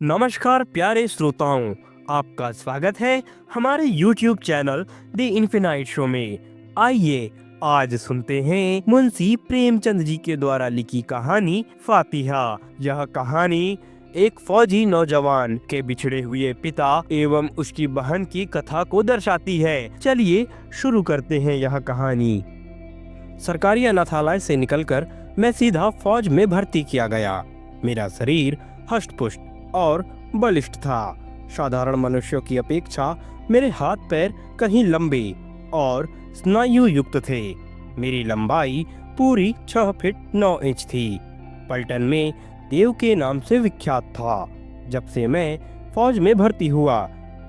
नमस्कार प्यारे श्रोताओं, आपका स्वागत है हमारे YouTube channel the infinite show में। आइए आज सुनते हैं मुंशी प्रेमचंद जी के द्वारा लिखी कहानी फातिहा। यह कहानी एक फौजी नौजवान के बिछड़े हुए पिता एवं उसकी बहन की कथा को दर्शाती है। चलिए शुरू करते हैं यह कहानी। सरकारी अनाथालय से निकलकर मैं सीधा फौज में भर्ती किया गया। मेरा शरीर हष्ट-पुष्ट और बलिष्ठ था। साधारण मनुष्यों की अपेक्षा मेरे हाथ पैर कहीं लंबे और स्नायु युक्त थे। मेरी लंबाई पूरी 6 फीट 9 इंच थी। पलटन में देव के नाम से विख्यात था। जब से मैं फौज में भर्ती हुआ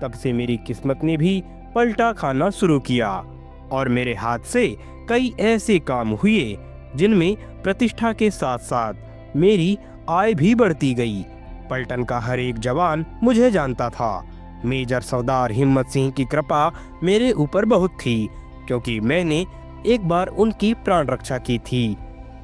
तब से मेरी किस्मत ने भी पलटा खाना शुरू किया और मेरे हाथ से कई ऐसे काम हुए जिनमें प्रतिष्ठा के साथ साथ मेरी आय भी बढ़ती गई। पलटन का हर एक जवान मुझे जानता था। मेजर सरदार हिम्मत सिंह की कृपा मेरे ऊपर बहुत थी, क्योंकि मैंने एक बार उनकी प्राण रक्षा की थी।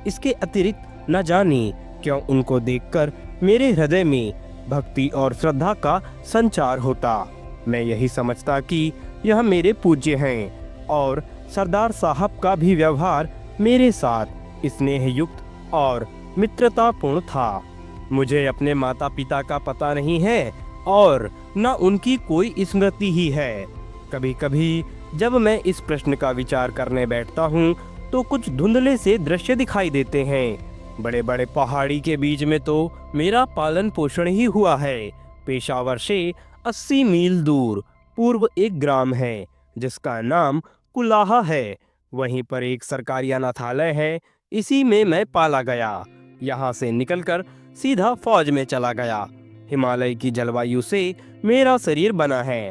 इसके अतिरिक्त न जाने क्यों उनको देखकर मेरे हृदय में भक्ति और श्रद्धा का संचार होता। मैं यही समझता कि यह मेरे पूज्य हैं और सरदार साहब का भी व्यवहार मेरे साथ स्नेह युक्त और मित्रतापूर्ण था। मुझे अपने माता पिता का पता नहीं है और न उनकी कोई स्मृति ही है। कभी कभी जब मैं इस प्रश्न का विचार करने बैठता हूँ तो कुछ धुंधले से दृश्य दिखाई देते हैं। बड़े बड़े पहाड़ी के बीच में तो मेरा पालन पोषण ही हुआ है। पेशावर से 80 मील दूर पूर्व एक ग्राम है जिसका नाम कुलाहा है। वहीं पर एक सरकारी अनाथालय है। इसी में मैं पाला गया। यहाँ से निकलकर सीधा फौज में चला गया। हिमालय की जलवायु से मेरा शरीर बना है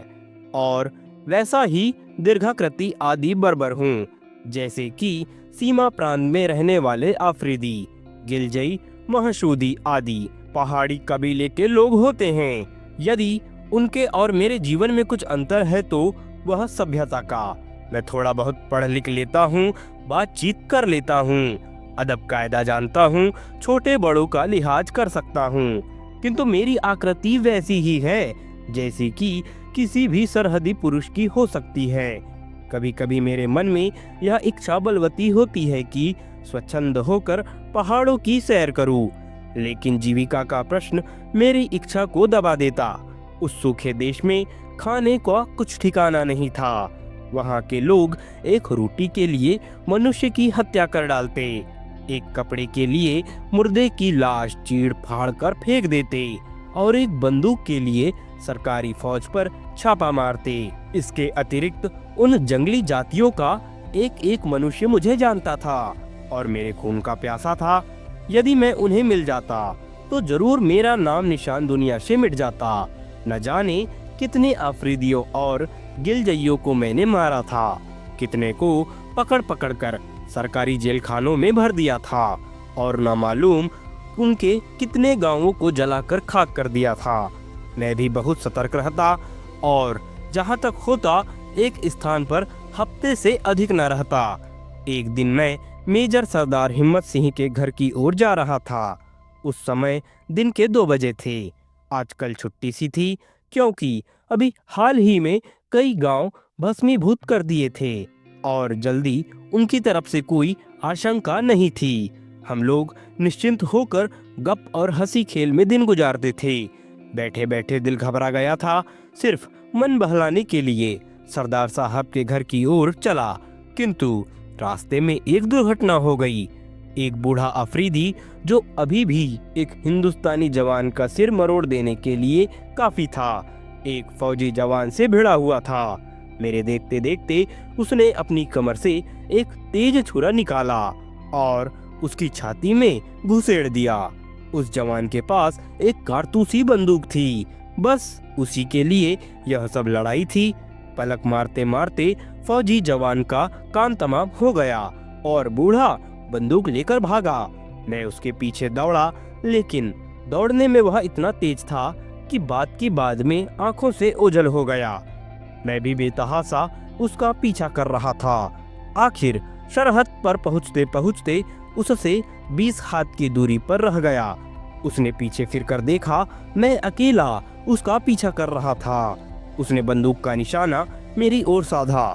और वैसा ही दीर्घाकृति आदि बर्बर हूँ, जैसे कि सीमा प्रांत में रहने वाले आफरीदी, गिलजई, महशूदी आदि पहाड़ी कबीले के लोग होते हैं। यदि उनके और मेरे जीवन में कुछ अंतर है तो वह सभ्यता का। मैं थोड़ा बहुत पढ़ लिख लेता हूँ, बातचीत कर लेता हूँ, अदब कायदा जानता हूँ, छोटे बड़ों का लिहाज कर सकता हूँ, किंतु मेरी आकृति वैसी ही है जैसी कि किसी भी सरहदी पुरुष की हो सकती है। कभी कभी मेरे मन में यह इच्छा बलवती होती है कि स्वच्छंद होकर पहाड़ों की सैर करूं, लेकिन जीविका का प्रश्न मेरी इच्छा को दबा देता। उस सूखे देश में खाने का कुछ ठिकाना नहीं था। वहाँ के लोग एक रोटी के लिए मनुष्य की हत्या कर डालते, एक कपड़े के लिए मुर्दे की लाश चीड़ फाड़ कर फेंक देते और एक बंदूक के लिए सरकारी फौज पर छापा मारते। इसके अतिरिक्त उन जंगली जातियों का एक एक मनुष्य मुझे जानता था और मेरे खून का प्यासा था। यदि मैं उन्हें मिल जाता तो जरूर मेरा नाम निशान दुनिया से मिट जाता। न जाने कितने अफरीदियों और गिलजइयों को मैंने मारा था, कितने को पकड़ पकड़ कर सरकारी जेल खानों में भर दिया था और न मालूम उनके कितने गांवों को जलाकर खाक कर दिया था। मैं भी बहुत सतर्क रहता और जहां तक होता एक स्थान पर हफ्ते से अधिक न रहता। एक दिन मैं मेजर सरदार हिम्मत सिंह के घर की ओर जा रहा था। उस समय दिन के 2 बजे थे। आजकल छुट्टी सी थी, क्योंकि अभी हाल ही में कई गांव भस्मीभूत कर दिए थे और जल्दी उनकी तरफ से कोई आशंका नहीं थी। हम लोग निश्चिंत होकर गप और हंसी खेल में दिन गुजारते थे। बैठे बैठे दिल घबरा गया था। सिर्फ मन बहलाने के लिए सरदार साहब के घर की ओर चला, किंतु रास्ते में एक दुर्घटना हो गई। एक बूढ़ा अफरीदी जो अभी भी एक हिंदुस्तानी जवान का सिर मरोड़ देने के लिए काफी था, एक फौजी जवान से भिड़ा हुआ था। मेरे देखते देखते उसने अपनी कमर से एक तेज छुरा निकाला और उसकी छाती में घुसेड़ दिया। उस जवान के पास एक कारतूसी बंदूक थी। बस उसी के लिए यह सब लड़ाई थी। पलक मारते मारते फौजी जवान का काम तमाम हो गया और बूढ़ा बंदूक लेकर भागा। मैं उसके पीछे दौड़ा, लेकिन दौड़ने में वह इतना तेज था कि बात की बाद में आंखों से ओझल हो गया। मैं भी बेतहासा उसका पीछा कर रहा था। आखिर सरहद पर पहुँचते पहुँचते उससे 20 हाथ की दूरी पर रह गया। उसने पीछे फिरकर देखा, मैं अकेला उसका पीछा कर रहा था। उसने बंदूक का निशाना मेरी ओर साधा।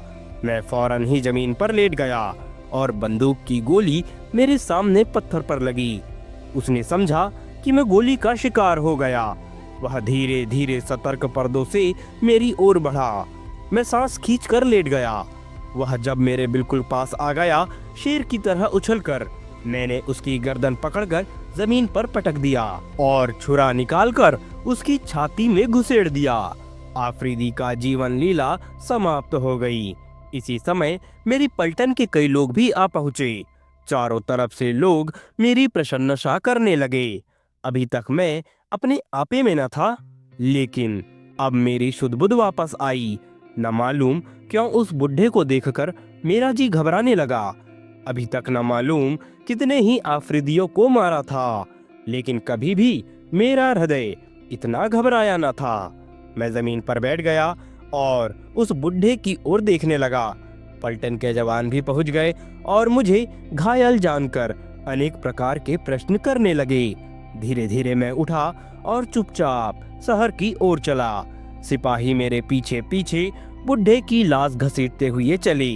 मैं फौरन ही जमीन पर लेट गया और बंदूक की गोली मेरे सामने पत्थर पर लगी। उसने समझा कि मैं गोली का शिकार हो गया। वह धीरे धीरे सतर्क पर्दों से मेरी ओर बढ़ा। मैं सांस खींचकर लेट गया। वह जब मेरे बिल्कुल पास आ गया, शेर की तरह उछलकर मैंने उसकी गर्दन पकड़कर जमीन पर पटक दिया और छुरा निकालकर उसकी छाती में घुसेड़ दिया। आफरीदी का जीवन लीला समाप्त हो गई। इसी समय मेरी पलटन के कई लोग भी आ पहुंचे। चारों तरफ से लोग मेरी प्रशंसा करने लगे। अभी तक मैं अपने आपे में न था, लेकिन अब मेरी शुद्ध बुद्ध वापस आई। न मालूम क्यों उस बुढ़े को देखकर मेरा जी घबराने लगा। अभी तक न मालूम कितने ही आफरीदियों को मारा था, लेकिन कभी भी मेरा हृदय इतना घबराया न था। मैं जमीन पर बैठ गया और उस बुढ़े की ओर देखने लगा। पलटन के जवान भी पहुंच गए और मुझे घायल जानकर अनेक प्रकार के प्रश्न करने लगे। धीरे धीरे मैं उठा और चुपचाप शहर की ओर चला। सिपाही मेरे पीछे पीछे बुढ़े की लाश घसीटते हुए चले।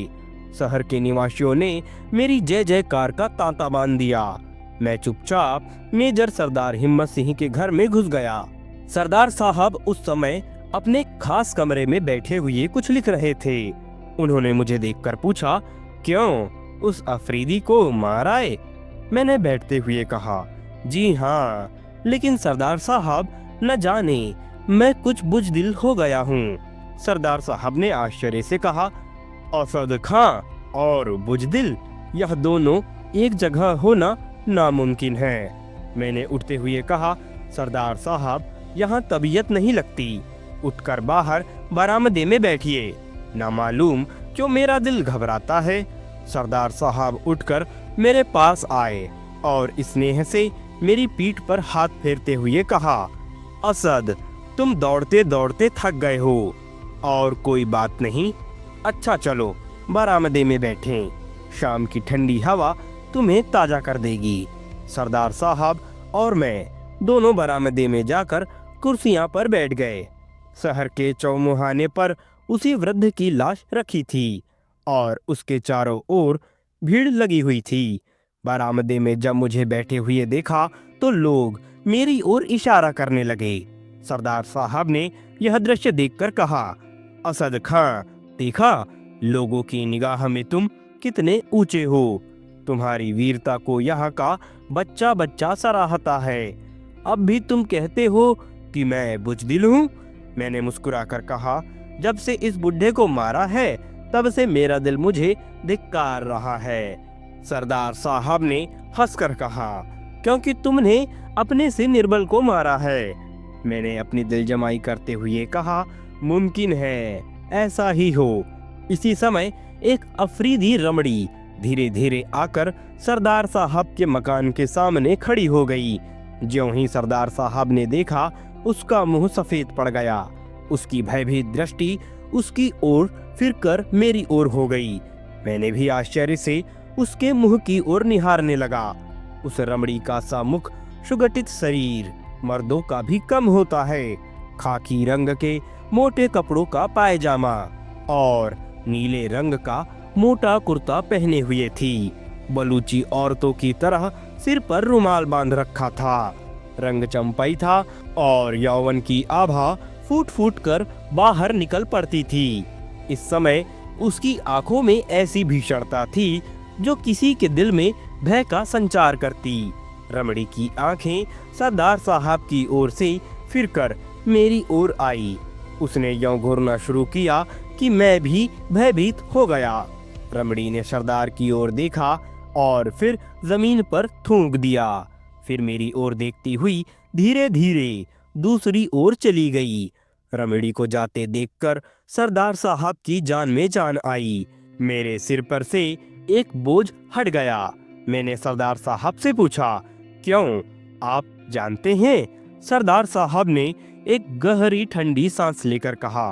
शहर के निवासियों ने मेरी जय जयकार का तांता बांध दिया। मैं चुपचाप मेजर सरदार हिम्मत सिंह के घर में घुस गया। सरदार साहब उस समय अपने खास कमरे में बैठे हुए कुछ लिख रहे थे। उन्होंने मुझे देखकर पूछा, क्यों, उस अफरीदी को मारा है? मैंने बैठते हुए कहा, जी हाँ, लेकिन सरदार साहब न जाने मैं कुछ बुज़दिल हो गया हूँ। सरदार साहब ने आश्चर्य से कहा, असद खां और बुज़दिल, यह दोनों एक जगह होना नामुमकिन है। मैंने उठते हुए कहा, सरदार साहब, यहाँ तबीयत नहीं लगती, उठकर बाहर बरामदे में बैठिए। ना मालूम क्यों मेरा दिल घबराता है। सरदार साहब उठकर मेरे पास आए और स्नेह से मेरी पीठ पर हाथ फेरते हुए कहा, असद, तुम दौड़ते दौड़ते थक गए हो और कोई बात नहीं, अच्छा चलो बरामदे में बैठें, शाम की ठंडी हवा तुम्हें ताजा कर देगी। सरदार साहब और मैं दोनों बरामदे में जाकर कुर्सियां पर बैठ गए। शहर के चौमुहाने पर उसी वृद्ध की लाश रखी थी और उसके चारों ओर भीड़ लगी हुई थी। बरामदे में जब मुझे बैठे हुए देखा तो लोग मेरी ओर इशारा करने लगे। सरदार साहब ने यह दृश्य देखकर कहा, असद खां, देखा, लोगों की निगाह में तुम कितने ऊंचे हो। तुम्हारी वीरता को यहाँ का बच्चा बच्चा सराहता है। अब भी तुम कहते हो कि मैं बुज़दिल हूँ। मैंने मुस्कुराकर कहा, जब से इस बुढ़े को मारा है तब से मेरा दिल मुझे धिक्कार रहा है। सरदार साहब ने हंसकर कहा, क्योंकि तुमने अपने से निर्बल को मारा है। मैंने अपनी दिल जमाई करते हुए कहा, मुमकिन है ऐसा ही हो। इसी समय एक अफरीदी रमड़ी धीरे धीरे आकर सरदार साहब के मकान के सामने खड़ी हो गई। ज्यों ही सरदार साहब ने देखा, उसका मुंह सफेद पड़ गया। उसकी भयभीत दृष्टि उसकी ओर फिरकर मेरी ओर हो गई। मैंने भी आश्चर्य से उसके मुंह की ओर निहारने लगा। उस रमड़ी का सा मुख, सुगठित शरीर, मर्दों का भी कम होता है, खाकी रंग के मोटे कपड़ों का पायजामा और नीले रंग का मोटा कुर्ता पहने हुए थी। बलूची औरतों की तरह सिर पर रुमाल बांध रखा था। रंग चंपाई था और यौवन की आभा फूट फूट कर बाहर निकल पड़ती थी। इस समय उसकी आंखों में ऐसी भीषणता थी जो किसी के दिल में भय का संचार करती। रमड़ी की आंखें सरदार साहब की ओर से फिरकर मेरी ओर आई। उसने यों घूरना शुरू किया कि मैं भी भयभीत हो गया। रमड़ी ने सरदार की ओर देखा और फिर जमीन पर थूक दिया। फिर मेरी ओर देखती हुई धीरे धीरे दूसरी ओर चली गई। रमड़ी को जाते देखकर सरदार साहब की जान में जान आई। मेरे सिर पर से एक बोझ हट गया। मैंने सरदार साहब से पूछा, क्यों, आप जानते हैं? सरदार साहब ने एक गहरी ठंडी सांस लेकर कहा,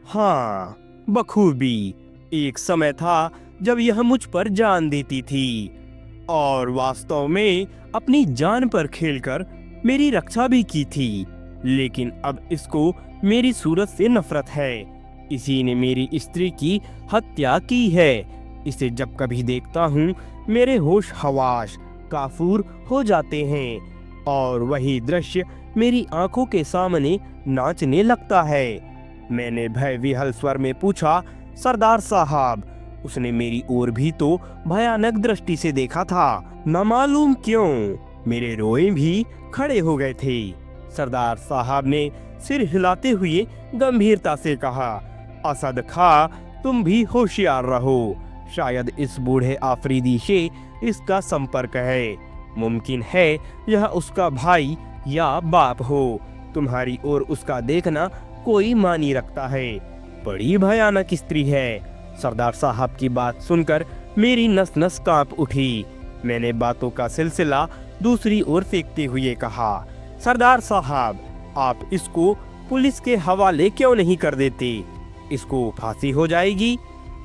हाँ, बखूबी। एक समय था जब यह मुझ पर जान देती थी और वास्तव में अपनी जान पर खेलकर मेरी रक्षा भी की थी, लेकिन अब इसको मेरी सूरत से नफरत है। इसी ने मेरी स्त्री की हत्या की है। इसे जब कभी देखता हूँ मेरे होश हवास काफूर हो जाते हैं और वही दृश्य मेरी आंखों के सामने नाचने लगता है। मैंने भय विह्वल स्वर में पूछा, सरदार साहब? उसने मेरी ओर भी तो भयानक दृष्टि से देखा था। न मालूम क्यों मेरे रोए भी खड़े हो गए थे। सरदार साहब ने सिर हिलाते हुए गंभीरता से कहा, असद खां, तुम भी होशियार रहो। शायद इस बूढ़े आफरीदी से इसका संपर्क है। मुमकिन है यह उसका भाई या बाप हो। तुम्हारी ओर उसका देखना कोई मानी रखता है। बड़ी भयानक स्त्री है। सरदार साहब की बात सुनकर मेरी नस नस कांप उठी। मैंने बातों का सिलसिला दूसरी ओर फेंकते हुए कहा, सरदार साहब, आप इसको पुलिस के हवाले क्यों नहीं कर देते? इसको फांसी हो जाएगी।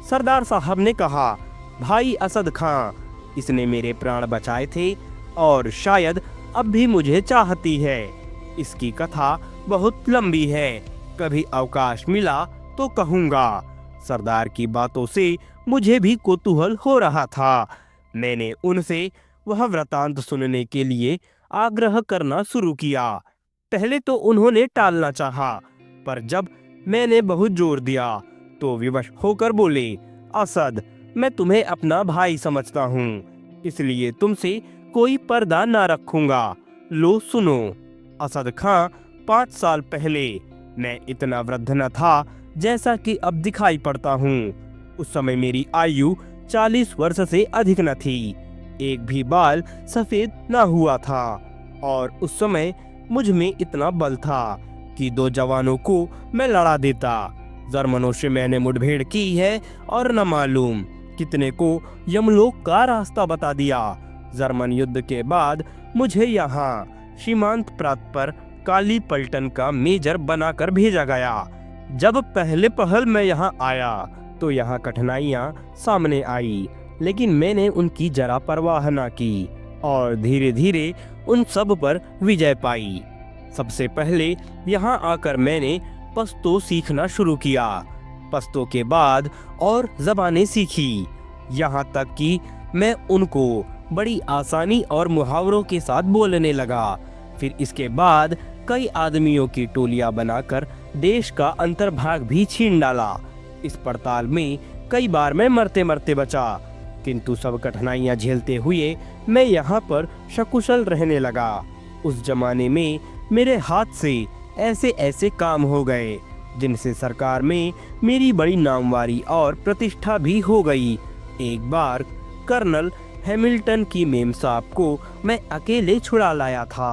सरदार साहब ने कहा, भाई असद खां, इसने मेरे प्राण बचाए थे और शायद अब भी मुझे चाहती है। इसकी कथा बहुत लंबी है, कभी अवकाश मिला तो कहूँगा। सरदार की बातों से मुझे भी कौतूहल हो रहा था। मैंने उनसे वह वृतांत सुनने के लिए आग्रह करना शुरू किया। पहले तो उन्होंने टालना चाहा, पर जब मैंने बहुत जोर दिया तो विवश होकर बोले, असद, मैं तुम्हें अपना भाई समझता हूँ, इसलिए तुमसे कोई पर्दा ना रखूंगा। लो सुनो। असद खां, 5 साल पहले मैं इतना वृद्ध न था जैसा कि अब दिखाई पड़ता हूँ। उस समय मेरी आयु 40 वर्ष से अधिक न थी। एक भी बाल सफेद न हुआ था और उस समय मुझ में इतना बल था कि 2 जवानों को मैं लड़ा देता। जर्मनों से मैंने मुठभेड़ की है और न मालूम कितने को यमलोक का रास्ता बता दिया। जर्मन युद्ध के बाद मुझे यहाँ सीमांत प्रांत पर काली पलटन का मेजर बनाकर भेजा गया। जब पहले पहल मैं यहाँ आया तो यहाँ कठिनाइयाँ सामने आई, लेकिन मैंने उनकी जरा परवाह न की और धीरे धीरे उन सब पर विजय पाई। सबसे पहले यहाँ आकर मैंने पश्तो सीखना शुरू किया। पश्तो के बाद और ज़बानें सीखी, यहाँ तक कि मैं उनको बड़ी आसानी और मुहावरों के साथ बोलने लगा। फिर इसके बाद कई आदमियों की टोलियां बनाकर देश का अंतर्भाग भी छीन डाला। इस पड़ताल में कई बार मैं मरते मरते बचा, किंतु सब कठिनाइयां झेलते हुए मैं यहाँ पर सकुशल रहने लगा। उस जमाने में मेरे हाथ से ऐसे ऐसे काम हो गए जिनसे सरकार में मेरी बड़ी नामवारी और प्रतिष्ठा भी हो गई। एक बार कर्नल हैमिल्टन की मेम साहब को मैं अकेले छुड़ा लाया था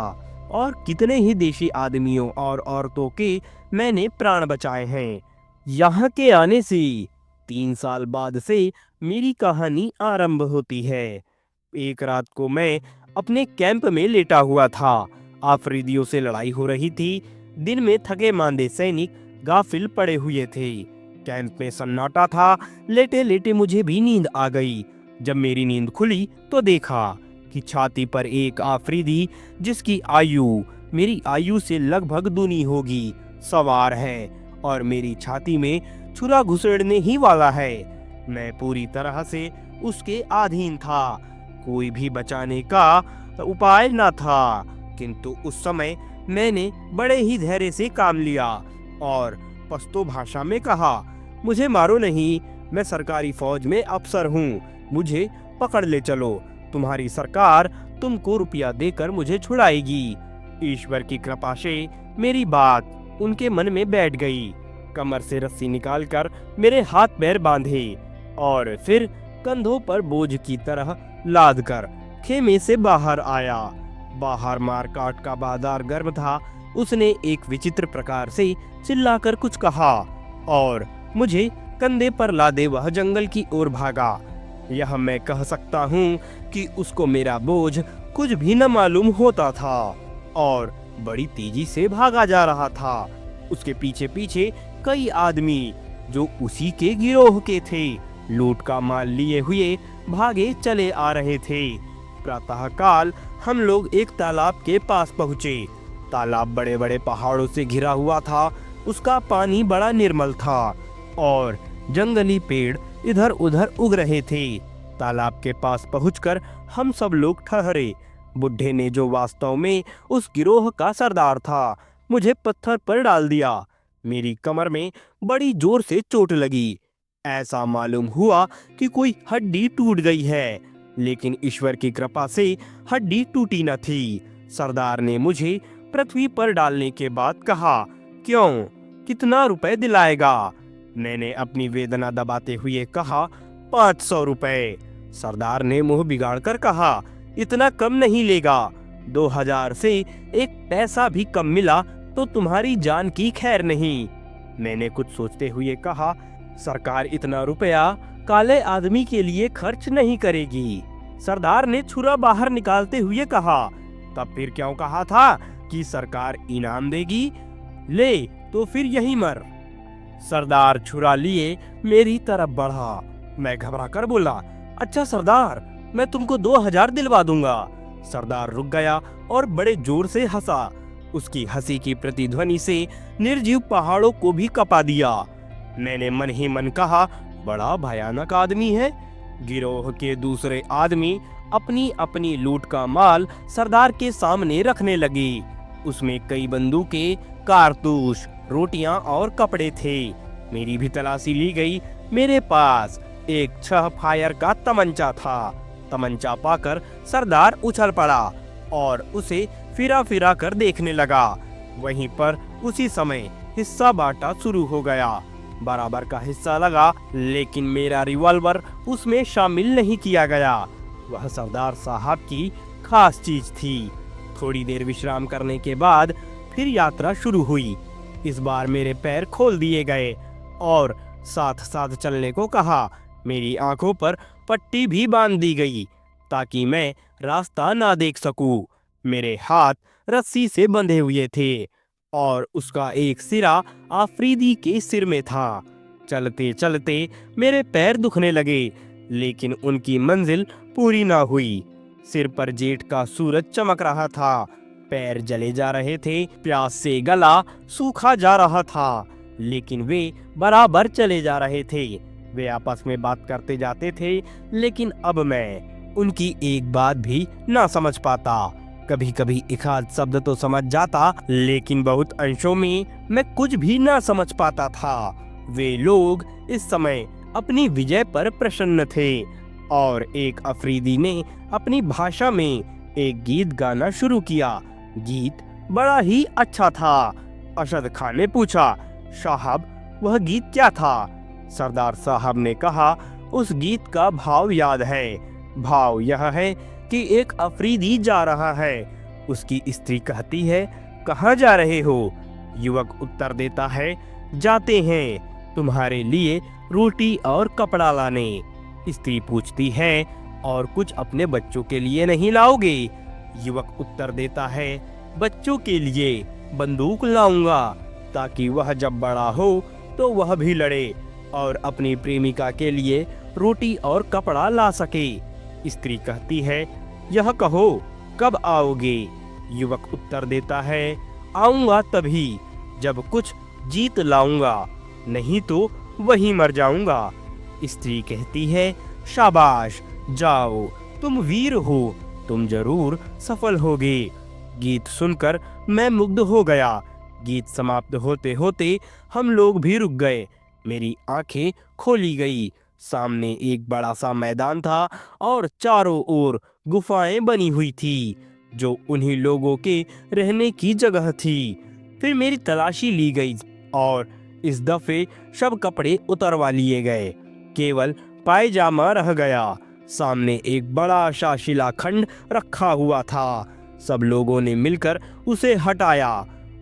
और कितने ही देशी आदमियों और औरतों के मैंने प्राण बचाए हैं। यहाँ के आने से 3 साल बाद से मेरी कहानी आरंभ होती है। एक रात को मैं अपने कैंप में लेटा हुआ था। आफरीदियों से लड़ाई हो रही थी। दिन में थके मांदे सैनिक गाफिल पड़े हुए थे। कैंप में सन्नाटा था। लेटे लेटे मुझे भी नींद आ गई। जब मेरी नींद खुली तो देखा कि छाती पर एक आफरीदी, जिसकी आयु मेरी आयु से लगभग दूनी होगी, सवार है और मेरी छाती में छुरा घुसेड़ने ही वाला है। मैं पूरी तरह से उसके अधीन था। कोई भी बचाने का उपाय न था, किंतु उस समय मैंने बड़े ही धैर्य से काम लिया और पश्तो भाषा में कहा, मुझे मारो नहीं, मैं सरकारी फौज में अफसर हूँ, मुझे पकड़ ले चलो। तुम्हारी सरकार तुमको रुपया देकर मुझे छुड़ाएगी। ईश्वर की कृपा से मेरी बात उनके मन में बैठ गई। कमर से रस्सी निकालकर मेरे हाथ पैर बांधे और फिर कंधों पर बोझ की तरह लादकर खेमे से बाहर आया। बाहर मारकाट का बाजार गर्म था। उसने एक विचित्र प्रकार से चिल्लाकर कुछ कहा और मुझे कंधे पर लादे वह जंगल की ओर भागा। यह मैं कह सकता हूँ कि उसको मेरा बोझ कुछ भी न मालूम होता था और बड़ी तेजी से भागा जा रहा था। उसके पीछे पीछे कई आदमी जो उसी के गिरोह के थे, लूट का माल लिए हुए भागे चले आ रहे थे। प्रातःकाल हम लोग एक तालाब के पास पहुंचे। तालाब बड़े बड़े पहाड़ों से घिरा हुआ था। उसका पानी बड़ा निर्मल था और जंगली पेड़ इधर उधर उग रहे थे। तालाब के पास पहुंचकर हम सब लोग ठहरे। बुढ़े ने, जो वास्तव में उस गिरोह का सरदार था, मुझे पत्थर पर डाल दिया। मेरी कमर में बड़ी जोर से चोट लगी। ऐसा मालूम हुआ कि कोई हड्डी टूट गई है, लेकिन ईश्वर की कृपा से हड्डी टूटी न थी। सरदार ने मुझे पृथ्वी पर डालने के बाद कहा, क्यों, कितना रुपए दिलाएगा? मैंने अपनी वेदना दबाते हुए कहा, 500 रुपए। सरदार ने मुंह बिगाड़कर कहा, इतना कम नहीं लेगा। 2000 से एक पैसा भी कम मिला तो तुम्हारी जान की खैर नहीं। मैंने कुछ सोचते हुए कहा, सरकार इतना रुपया काले आदमी के लिए खर्च नहीं करेगी। सरदार ने छुरा बाहर निकालते हुए कहा, तब फिर क्यों कहा था कि सरकार इनाम देगी? ले तो फिर यही मर। सरदार छुरा लिए मेरी तरफ बढ़ा। मैं घबरा कर बोला, अच्छा सरदार, मैं तुमको 2000 दिलवा दूंगा। सरदार रुक गया और बड़े जोर से हंसा। उसकी हंसी की प्रतिध्वनि से निर्जीव पहाड़ों को भी कपा दिया। मैंने मन ही मन कहा, बड़ा भयानक आदमी है। गिरोह के दूसरे आदमी अपनी अपनी लूट का माल सरदार के सामने रखने लगे। उसमें कई बंदूकें, कारतूस, रोटियां और कपड़े थे। मेरी भी तलाशी ली गई। मेरे पास एक 6 फायर का तमंचा था। तमंचा पाकर सरदार उछल पड़ा और उसे फिरा फिरा कर देखने लगा। वहीं पर उसी समय हिस्सा बांटा शुरू हो गया। बराबर का हिस्सा लगा, लेकिन मेरा रिवॉल्वर उसमें शामिल नहीं किया गया। वह सरदार साहब की खास चीज थी। थोड़ी देर विश्राम करने के बाद फिर यात्रा शुरू हुई। इस बार मेरे पैर खोल दिए गए और साथ साथ चलने को कहा। मेरी आंखों पर पट्टी भी बांध दी गई ताकि मैं रास्ता ना देख सकूं। मेरे हाथ रस्सी से बंधे हुए थे और उसका एक सिरा आफरीदी के सिर में था। चलते चलते मेरे पैर दुखने लगे, लेकिन उनकी मंजिल पूरी ना हुई। सिर पर जेठ का सूरज चमक रहा था। पैर जले जा रहे थे। प्यास से गला सूखा जा रहा था, लेकिन वे बराबर चले जा रहे थे। वे आपस में बात करते जाते थे, लेकिन अब मैं उनकी एक बात भी ना समझ पाता। कभी कभी एक आध शब्द तो समझ जाता, लेकिन बहुत अंशों में मैं कुछ भी ना समझ पाता था। वे लोग इस समय अपनी विजय पर प्रसन्न थे और एक अफरीदी ने अपनी भाषा में एक गीत गाना शुरू किया। गीत बड़ा ही अच्छा था। अशद खान ने पूछा, साहब वह गीत क्या था? सरदार साहब ने कहा, उस गीत का भाव याद है। भाव यह है कि एक अफरीदी जा रहा है। उसकी स्त्री कहती है, कहाँ जा रहे हो? युवक उत्तर देता है, जाते हैं तुम्हारे लिए रोटी और कपड़ा लाने। स्त्री पूछती है, और कुछ अपने बच्चों के लिए नहीं लाओगे? युवक उत्तर देता है, बच्चों के लिए बंदूक लाऊंगा ताकि वह जब बड़ा हो तो वह भी लड़े और अपनी प्रेमिका के लिए रोटी और कपड़ा ला सके। स्त्री कहती है, यह कहो कब आओगे? युवक उत्तर देता है, आऊंगा तभी जब कुछ जीत लाऊंगा, नहीं तो वहीं मर जाऊंगा। स्त्री कहती है, शाबाश, जाओ, तुम वीर हो, तुम जरूर सफल होगे। गीत सुनकर मैं मुग्ध हो गया। गीत समाप्त होते होते हम लोग भी रुक गए। मेरी आंखें खोली गई। सामने एक बड़ा सा मैदान था और चारों ओर गुफाएं बनी हुई थी, जो उन्हीं लोगों के रहने की जगह थी। फिर मेरी तलाशी ली गई और इस दफे सब कपड़े उतरवा लिए गए। केवल पायजामा रह गया। सामने एक बड़ा सा शिलाखंड रखा हुआ था। सब लोगों ने मिलकर उसे हटाया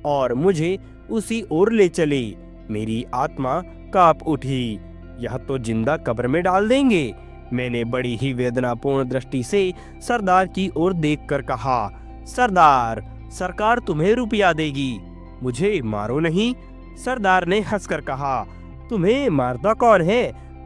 और मुझे उसी ओर ले चले। मेरी आत्मा कांप उठी। यह तो जिंदा कब्र में डाल देंगे। मैंने बड़ी ही वेदनापूर्ण दृष्टि से सरदार की ओर देखकर कहा, सरदार, सरकार तुम्हें रुपया देगी, मुझे मारो नहीं। सरदार ने हंसकर कहा, तुम्हें मारता कौन है?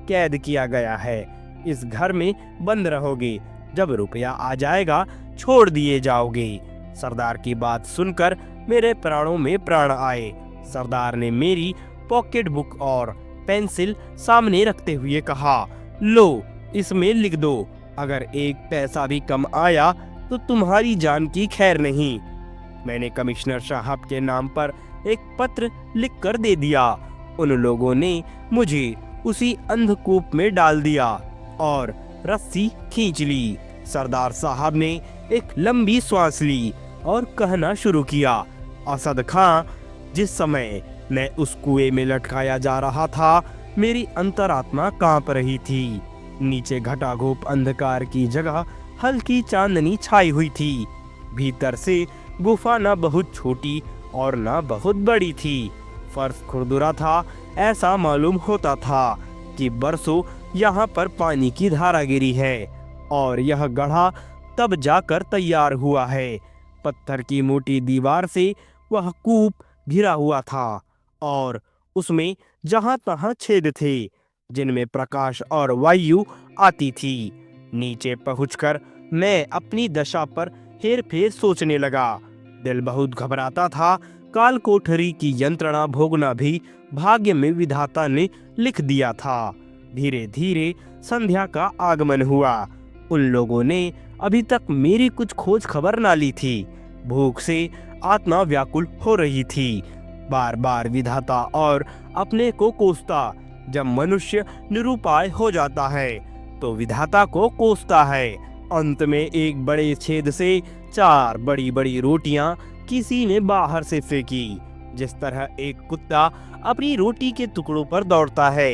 कैद किया गया है, इस घर में बंद रहोगे, जब रुपया आ जाएगा छोड़ दिए जाओगे। सरदार की बात सुनकर मेरे प्राणों में प्राण आए। सरदार ने मेरी पॉकेट बुक और पेंसिल सामने रखते हुए कहा, लो इसमें लिख दो, अगर एक पैसा भी कम आया तो तुम्हारी जान की खैर नहीं। मैंने कमिश्नर साहब के नाम पर एक पत्र लिखकर दे दिया। उन लोगों ने मुझे उसी अंधकूप में डाल दिया और रस्सी खींच ली। सरदार साहब ने एक लंबी सांस ली और कहना शुरू किया, असद खां, जिस समय मैं उस कुएं में लटकाया जा रहा था, मेरी अंतरात्मा कांप रही थी। नीचे घटाघोप अंधकार की जगह हल्की चांदनी छाई हुई थी। भीतर से गुफा न बहुत छोटी और न बहुत बड़ी थी। फर्श खुरदुरा था। ऐसा मालूम होता था कि बरसों यहाँ पर पानी की धारा गिरी है और यह गड्ढा तब जाकर तैयार हुआ है। पत्थर की मोटी दीवार से वह कूप घिरा हुआ था और उसमें जहां तहां छेद थे जिनमें प्रकाश और वायु आती थी। नीचे पहुंचकर मैं अपनी दशा पर हेर फेर सोचने लगा। दिल बहुत घबराता था। काल कोठरी की यंत्रणा भोगना भी भाग्य में विधाता ने लिख दिया था। धीरे धीरे संध्या का आगमन हुआ। उन लोगों ने अभी तक मेरी कुछ खोज खबर ना ली थी। भूख से आत्मा व्याकुल हो रही थी। बार बार विधाता और अपने को कोसता। जब मनुष्य निरुपाय हो जाता है तो विधाता को कोसता है। अंत में एक बड़े छेद से 4 बड़ी बड़ी रोटियां किसी ने बाहर से फेंकी। जिस तरह एक कुत्ता अपनी रोटी के टुकड़ों पर दौड़ता है,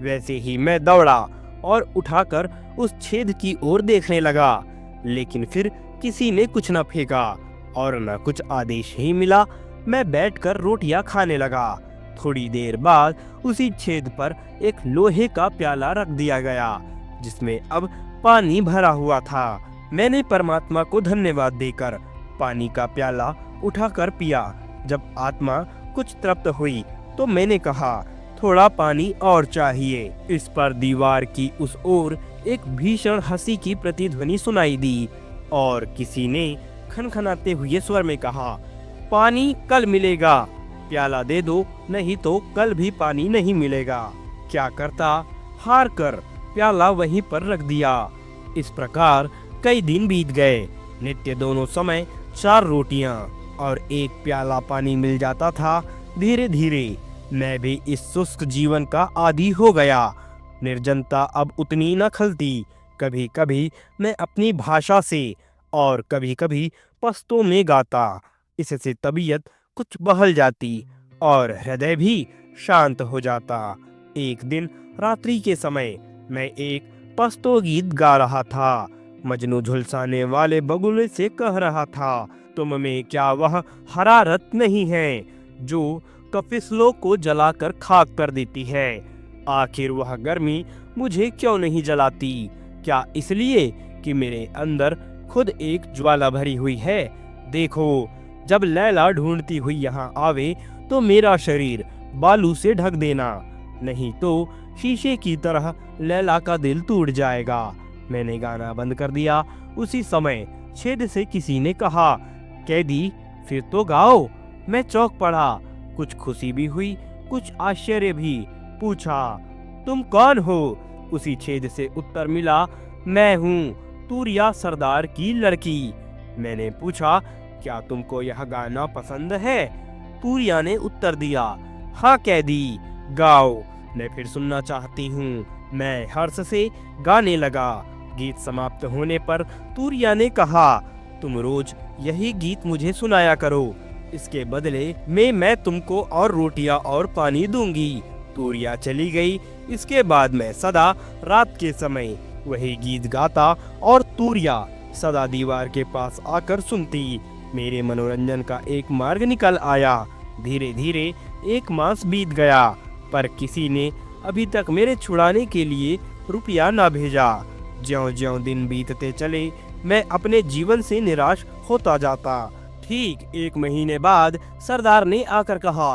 वैसे ही मैं दौड़ा और उठाकर उस छेद की ओर देखने लगा। लेकिन फिर किसी ने कुछ न फेंका और न कुछ आदेश ही मिला। मैं बैठकर रोटियां खाने लगा। थोड़ी देर बाद उसी छेद पर एक लोहे का प्याला रख दिया गया जिसमें अब पानी भरा हुआ था। मैंने परमात्मा को धन्यवाद देकर पानी का प्याला उठाकर पिया। जब आत्मा कुछ तृप्त हुई तो मैंने कहा, थोड़ा पानी और चाहिए। इस पर दीवार की उस ओर एक भीषण हंसी की प्रतिध्वनि सुनाई दी और किसी ने खनखनाते हुए स्वर में कहा, पानी कल मिलेगा, प्याला दे दो, नहीं तो कल भी पानी नहीं मिलेगा। क्या करता, हार कर प्याला वहीं पर रख दिया। इस प्रकार कई दिन बीत गए। नित्य दोनों समय 4 रोटियां और एक प्याला पानी मिल जाता था। धीरे धीरे मैं भी इस शुष्क जीवन का आदी हो गया। निर्जनता अब उतनी न खलती। कभी कभी मैं अपनी भाषा से और कभी कभी पश्तो में गाता। इससे तबीयत कुछ बहल जाती और हृदय भी शांत हो जाता। एक दिन रात्रि के समय मैं एक पश्तो गीत गा रहा था। मजनू झुलसाने वाले बगुले से कह रहा था, तुम में क्या वह हरारत नहीं है जो कफिसलों को जलाकर खाक कर देती है? आखिर वह गर्मी मुझे क्यों नहीं जलाती? क्या इसलिए कि मेरे अंदर खुद एक ज्वाला भरी हुई है? देखो, जब लैला ढूंढती हुई यहाँ आवे तो मेरा शरीर बालू से ढक देना, नहीं तो शीशे की तरह लैला का दिल टूट जाएगा। मैंने गाना बंद कर दिया। उसी समय छेद से किसी ने कहा, कैदी फिर तो गाओ। मैं चौंक पड़ा। कुछ खुशी भी हुई, कुछ आश्चर्य भी। पूछा, तुम कौन हो? उसी छेद से उत्तर मिला, मैं हूँ तूरिया सरदार की लड़की। मैंने पूछा, क्या तुमको यह गाना पसंद है? तूरिया ने उत्तर दिया, हाँ कैदी, गाओ, मैं फिर सुनना चाहती हूँ। मैं हर्ष से गाने लगा। गीत समाप्त होने पर तूरिया ने कहा, तुम रोज यही गीत मुझे सुनाया करो, इसके बदले में मैं तुमको और रोटियां और पानी दूंगी। तूरिया चली गई। इसके बाद मैं सदा रात के समय वही गीत गाता और तूरिया सदा दीवार के पास आकर सुनती। मेरे मनोरंजन का एक मार्ग निकल आया। धीरे धीरे 1 मास बीत गया, पर किसी ने अभी तक मेरे छुड़ाने के लिए रुपया ना भेजा। ज्यों-ज्यों दिन बीतते चले, मैं अपने जीवन से निराश होता जाता। ठीक 1 महीने बाद सरदार ने आकर कहा,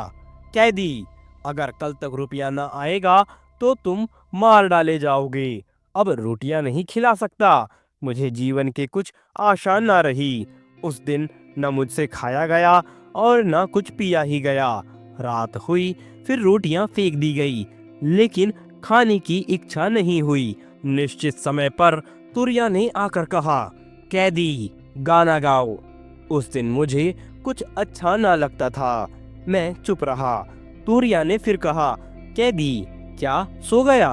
कैदी, अगर कल तक रुपया ना आएगा तो तुम मार डाले जाओगे। अब रोटियां नहीं खिला सकता। मुझे जीवन के कुछ आशा ना रही। उस दिन न मुझसे खाया गया और न कुछ पिया ही गया। रात हुई, फिर रोटियां फेंक दी गई, लेकिन खाने की इच्छा नहीं हुई। निश्चित समय पर तुरिया ने आकर कहा, कैदी, गाना गाओ। उस दिन मुझे कुछ अच्छा ना लगता था। मैं चुप रहा। तुरिया ने फिर कहा, कैदी, क्या सो गया?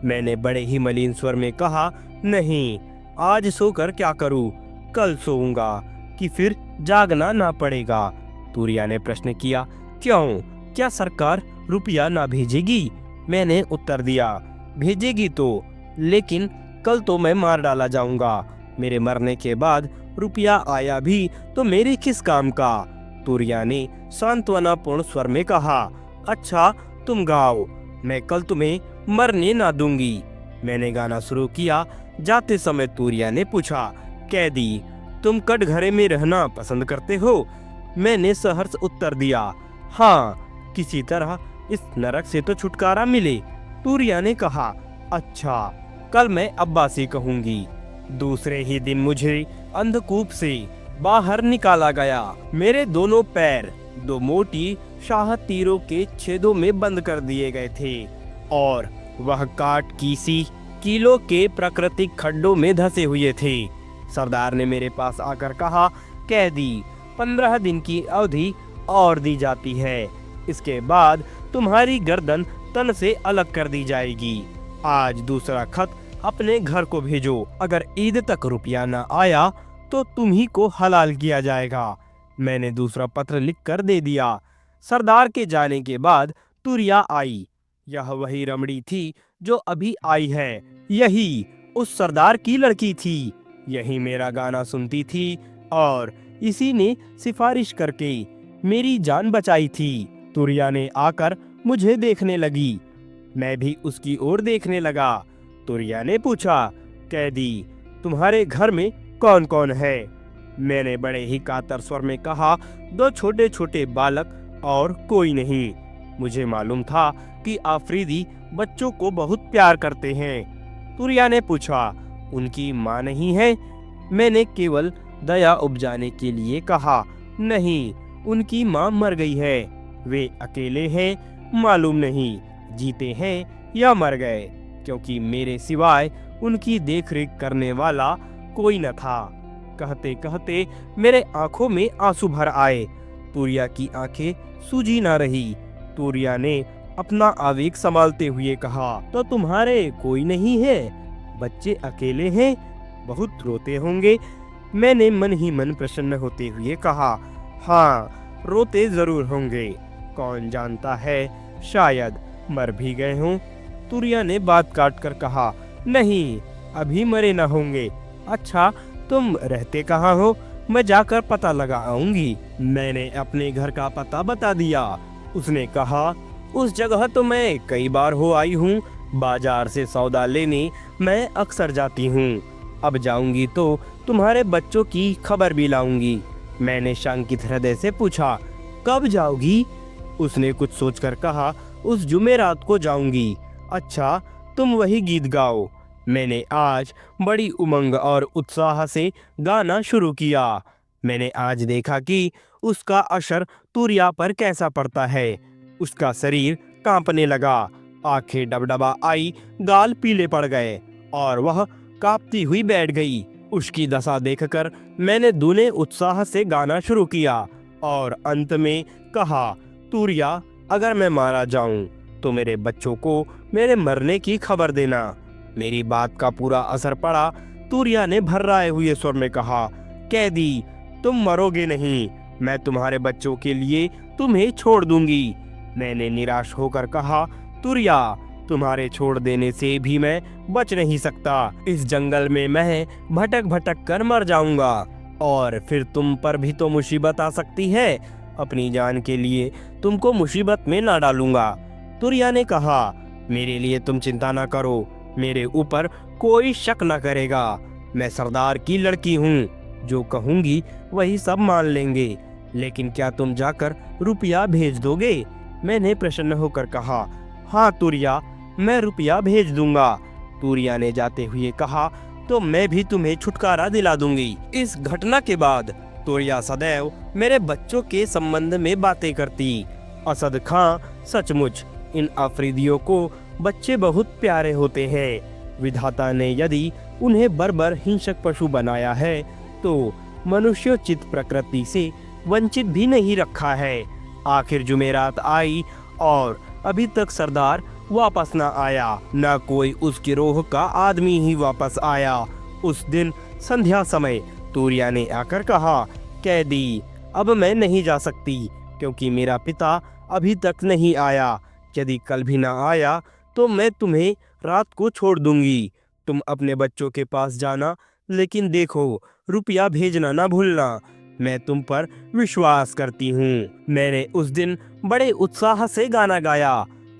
मैंने बड़े ही मलिन स्वर में कहा, नहीं, आज सोकर क्या करूं? कल सोऊंगा कि फिर जागना ना पड़ेगा। तुरिया ने प्रश्न किया, क्यों? क्या सरकार रुपया ना भेजेगी? मैंने उत्तर दिया, भेजेगी तो, लेकिन कल तो मैं मार डाला जाऊंगा। मेरे मरने के बाद रुपया आया भी तो मेरे किस काम का? तुरिया ने सांत्वनापूर्ण स्वर में कहा, अच्छा, तुम गाओ, मैं कल तुम्हें मरने ना दूंगी। मैंने गाना शुरू किया। जाते समय तुरिया ने पूछा, कैदी, तुम कटघरे में रहना पसंद करते हो? मैंने सहर्ष उत्तर दिया, हाँ, किसी तरह इस नरक से तो छुटकारा मिले। तुरिया ने कहा, अच्छा, कल मैं अब्बा से कहूंगी। दूसरे ही दिन मुझे अंधकूप से बाहर निकाला गया। मेरे दोनों पैर दो मोटी शाह तीरों के छेदों में बंद कर दिए गए थे और वह काट की सी कीलों के प्राकृतिक खड्डों में धंसे हुए थे। सरदार ने मेरे पास आकर कहा, कैदी, 15 दिन की अवधि और दी जाती है। इसके बाद तुम्हारी गर्दन तन से अलग कर दी जाएगी। आज दूसरा खत अपने घर को भेजो। अगर ईद तक रुपया न आया तो तुम्ही को हलाल किया जाएगा। मैंने दूसरा पत्र लिखकर दे दिया। सरदार के जाने के बाद तुरिया आई। यह वही रमणी थी जो अभी आई है। यही उस सरदार की लड़की थी। यही मेरा गाना सुनती थी और इसी ने सिफारिश करके मेरी जान बचाई थी। तुरिया ने आकर मुझे देखने लगी। मैं भी उसकी ओर देखने लगा। तुरिया ने पूछा, कैदी, तुम्हारे घर में कौन कौन है? मैंने बड़े ही कातर स्वर में कहा, 2 छोटे छोटे बालक और कोई नहीं। मुझे मालूम था कि आफरीदी बच्चों को बहुत प्यार करते हैं। तुरिया ने पूछा, उनकी माँ नहीं है? मैंने केवल दया उपजाने के लिए कहा, नहीं, उनकी माँ मर गई है। वे अकेले हैं, मालूम नहीं जीते हैं या मर गए, क्योंकि मेरे सिवाय उनकी देखरेख करने वाला कोई न था। कहते कहते मेरे आंखों में आंसू भर आए। तुरिया की आंखें सूजी ना रही। तुरिया ने अपना आवेग संभालते हुए कहा, तो तुम्हारे कोई नहीं है? बच्चे अकेले हैं, बहुत रोते होंगे। मैंने मन ही मन प्रसन्न होते हुए कहा, हाँ, रोते जरूर होंगे। कौन जानता है, शायद मर भी गए हों। तुरिया ने बात काट कर कहा, नहीं, अभी मरे न होंगे। अच्छा, तुम रहते कहाँ हो? मैं जाकर पता लगा आऊंगी। मैंने अपने घर का पता बता दिया। उसने कहा, उस जगह तो मैं कई बार हो आई हूँ। बाजार से सौदा लेने मैं अक्सर जाती हूँ। अब जाऊंगी तो तुम्हारे बच्चों की खबर भी लाऊंगी। मैंने शंकित हृदय से पूछा, कब जाओगी? उसने कुछ सोचकर कहा, उस जुमेरात को जाऊंगी। अच्छा, तुम वही गीत गाओ। मैंने आज बड़ी उमंग और उत्साह से गाना शुरू किया। मैंने आज देखा कि उसका असर तुरिया पर कैसा पड़ता है। उसका शरीर कांपने लगा, आंखें डबडबा आई, गाल पीले पड़ गए और वह कांपती हुई बैठ गई। उसकी दशा देखकर मैंने दूने उत्साह से गाना शुरू किया और अंत में कहा, तुरिया, अगर मैं मारा जाऊं तो मेरे बच्चों को मेरे मरने की खबर देना। मेरी बात का पूरा असर पड़ा। तुरिया ने भर्राए हुए स्वर में कहा, कैदी, तुम मरोगे नहीं। मैं तुम्हारे बच्चों के लिए तुम्हें छोड़ दूंगी। मैंने निराश होकर कहा, तुरिया, तुम्हारे छोड़ देने से भी मैं बच नहीं सकता। इस जंगल में मैं भटक भटक कर मर जाऊंगा और फिर तुम पर भी तो मुसीबत आ सकती है। अपनी जान के लिए तुमको मुसीबत में ना डालूंगा। तुरिया ने कहा, मेरे लिए तुम चिंता ना करो, मेरे ऊपर कोई शक न करेगा। मैं सरदार की लड़की हूँ, जो कहूँगी वही सब मान लेंगे। लेकिन क्या तुम जाकर रुपया भेज दोगे? मैंने प्रसन्न होकर कहा, हाँ तुरिया, मैं रुपया भेज दूंगा। तुरिया ने जाते हुए कहा, तो मैं भी तुम्हें छुटकारा दिला दूंगी। इस घटना के बाद तूरिया सदैव मेरे बच्चों के संबंध में बातें करती। असद खां, सचमुच इन अफरीदियों को बच्चे बहुत प्यारे होते हैं। विधाता ने यदि उन्हें बर्बर हिंसक पशु बनाया है तो मनुष्योचित प्रकृति से वंचित भी नहीं रखा है। आखिर जुमेरात आई और अभी तक सरदार वापस न आया, न कोई उस गिरोह का आदमी ही वापस आया। उस दिन संध्या समय तूरिया ने आकर कहा, कैदी अब मैं नहीं जा सकती क्योंकि मेरा पिता अभी तक नहीं आया। यदि कल भी ना आया तो मैं तुम्हें रात को छोड़ दूंगी। तुम अपने बच्चों के पास जाना, लेकिन देखो रुपया भेजना ना भूलना। मैं तुम पर विश्वास करती हूँ। मैंने उस दिन बड़े उत्साह से गाना गाया।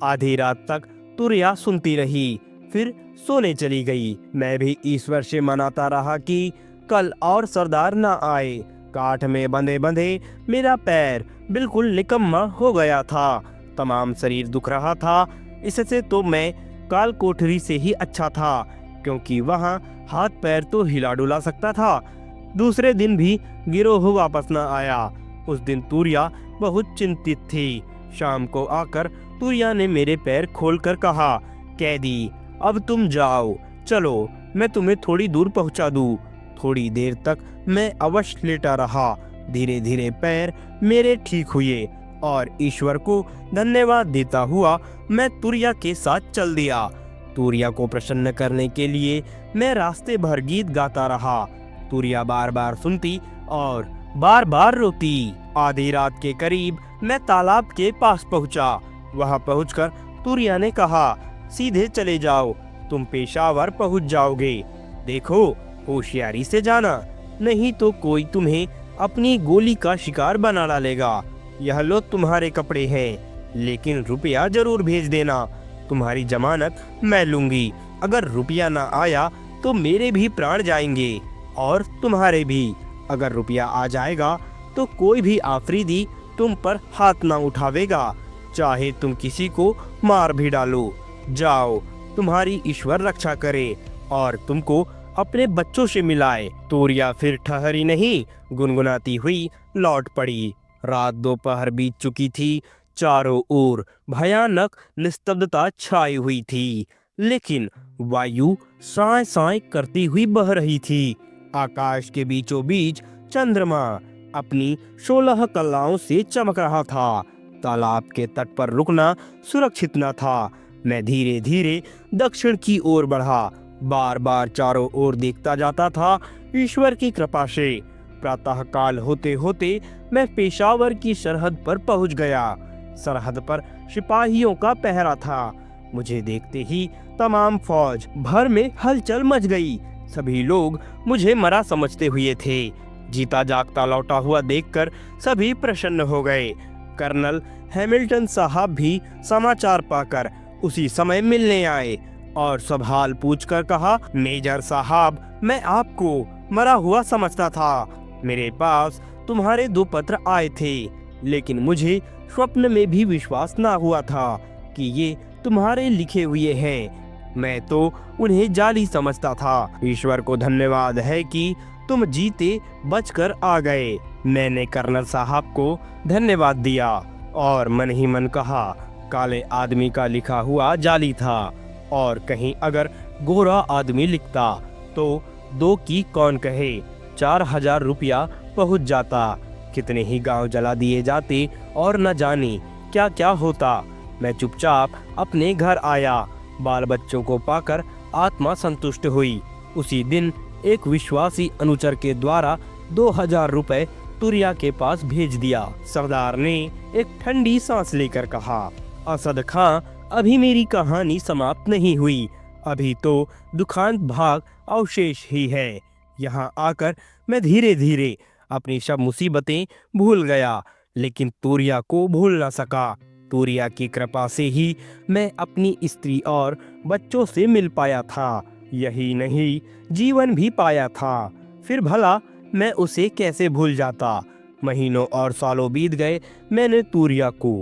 आधी रात तक तुरिया सुनती रही, फिर सोने चली गई। मैं भी ईश्वर से मनाता रहा कि कल और सरदार ना आए। काठ में बंधे बंधे मेरा पैर बिल्कुल निकम्मा हो गया था। तमाम शरीर दुख रहा था। इससे तो मैं काल कोठरी से ही अच्छा था, क्योंकि वहाँ हाथ पैर तो हिला डुला सकता था। दूसरे दिन भी गिरोह वापस न आया। उस दिन तूरिया बहुत चिंतित थी। शाम को आकर तूरिया ने मेरे पैर खोलकर कहा, कैदी अब तुम जाओ, चलो मैं तुम्हें थोड़ी दूर पहुंचा दूं। थोड़ी देर तक मैं अवश्य लेटा रहा। धीरे धीरे पैर मेरे ठीक हुए और ईश्वर को धन्यवाद देता हुआ मैं तूरिया के साथ चल दिया। तूरिया को प्रसन्न करने के लिए मैं रास्ते भर गीत गाता रहा। तूरिया बार बार सुनती और बार बार रोती। आधी रात के करीब मैं तालाब के पास पहुंचा। वहां पहुंचकर तूरिया ने कहा, सीधे चले जाओ, तुम पेशावर पहुंच जाओगे। देखो होशियारी से जाना, नहीं तो कोई तुम्हें अपनी गोली का शिकार बना डालेगा। यह लो तुम्हारे कपड़े हैं, लेकिन रुपया जरूर भेज देना। तुम्हारी जमानत मैं लूंगी। अगर रुपया ना आया तो मेरे भी प्राण जाएंगे और तुम्हारे भी। अगर रुपया आ जाएगा तो कोई भी आफरीदी तुम पर हाथ ना उठावेगा, चाहे तुम किसी को मार भी डालो। जाओ, तुम्हारी ईश्वर रक्षा करे और तुमको अपने बच्चों से मिलाए। तूरिया फिर ठहरी नहीं, गुनगुनाती हुई लौट पड़ी। रात दोपहर बीत चुकी थी। चारों ओर भयानक निस्तब्धता छाई हुई थी, लेकिन वायु साए साए करती हुई बह रही थी। आकाश के बीचों बीच चंद्रमा अपनी 16 कलाओं से चमक रहा था। तालाब के तट पर रुकना सुरक्षित न था। मैं धीरे धीरे दक्षिण की ओर बढ़ा। बार बार चारों ओर देखता जाता था। ईश्वर की कृपा से प्रातःकाल होते होते मैं पेशावर की सरहद पर पहुंच गया। सरहद पर सिपाहियों का पहरा था। मुझे देखते ही तमाम फौज भर में हलचल मच गई। सभी लोग मुझे मरा समझते हुए थे। जीता जागता लौटा हुआ देखकर सभी प्रसन्न हो गए। कर्नल हैमिल्टन साहब भी समाचार पाकर उसी समय मिलने आए और सब हाल पूछकर कहा, मेजर साहब, मैं आपको मरा हुआ समझता था। मेरे पास तुम्हारे 2 पत्र आए थे, लेकिन मुझे स्वप्न में भी विश्वास ना हुआ था कि ये तुम्हारे लिखे हुए हैं। मैं तो उन्हें जाली समझता था। ईश्वर को धन्यवाद है कि तुम जीते बचकर आ गए। मैंने कर्नल साहब को धन्यवाद दिया और मन ही मन कहा, काले आदमी का लिखा हुआ जाली था, और कहीं अगर गोरा आदमी लिखता तो 2 की कौन कहे। 4000 रुपया पहुंच जाता। कितने ही गांव जला दिए जाते और न जाने क्या क्या होता। मैं चुपचाप अपने घर आया। बाल बच्चों को पाकर आत्मा संतुष्ट हुई। उसी दिन एक विश्वासी अनुचर के द्वारा 2000 रुपए तुरिया के पास भेज दिया। सरदार ने एक ठंडी सांस लेकर कहा, असद खां, अभी मेरी कहानी समाप्त नहीं हुई। अभी तो दुखांत भाग अवशेष ही है। यहाँ आकर मैं धीरे धीरे अपनी सब मुसीबतें भूल गया, लेकिन तूरिया को भूल न सका। तूरिया की कृपा से ही मैं अपनी स्त्री और बच्चों से मिल पाया था। यही नहीं, जीवन भी पाया था। फिर भला मैं उसे कैसे भूल जाता। महीनों और सालों बीत गए। मैंने तूरिया को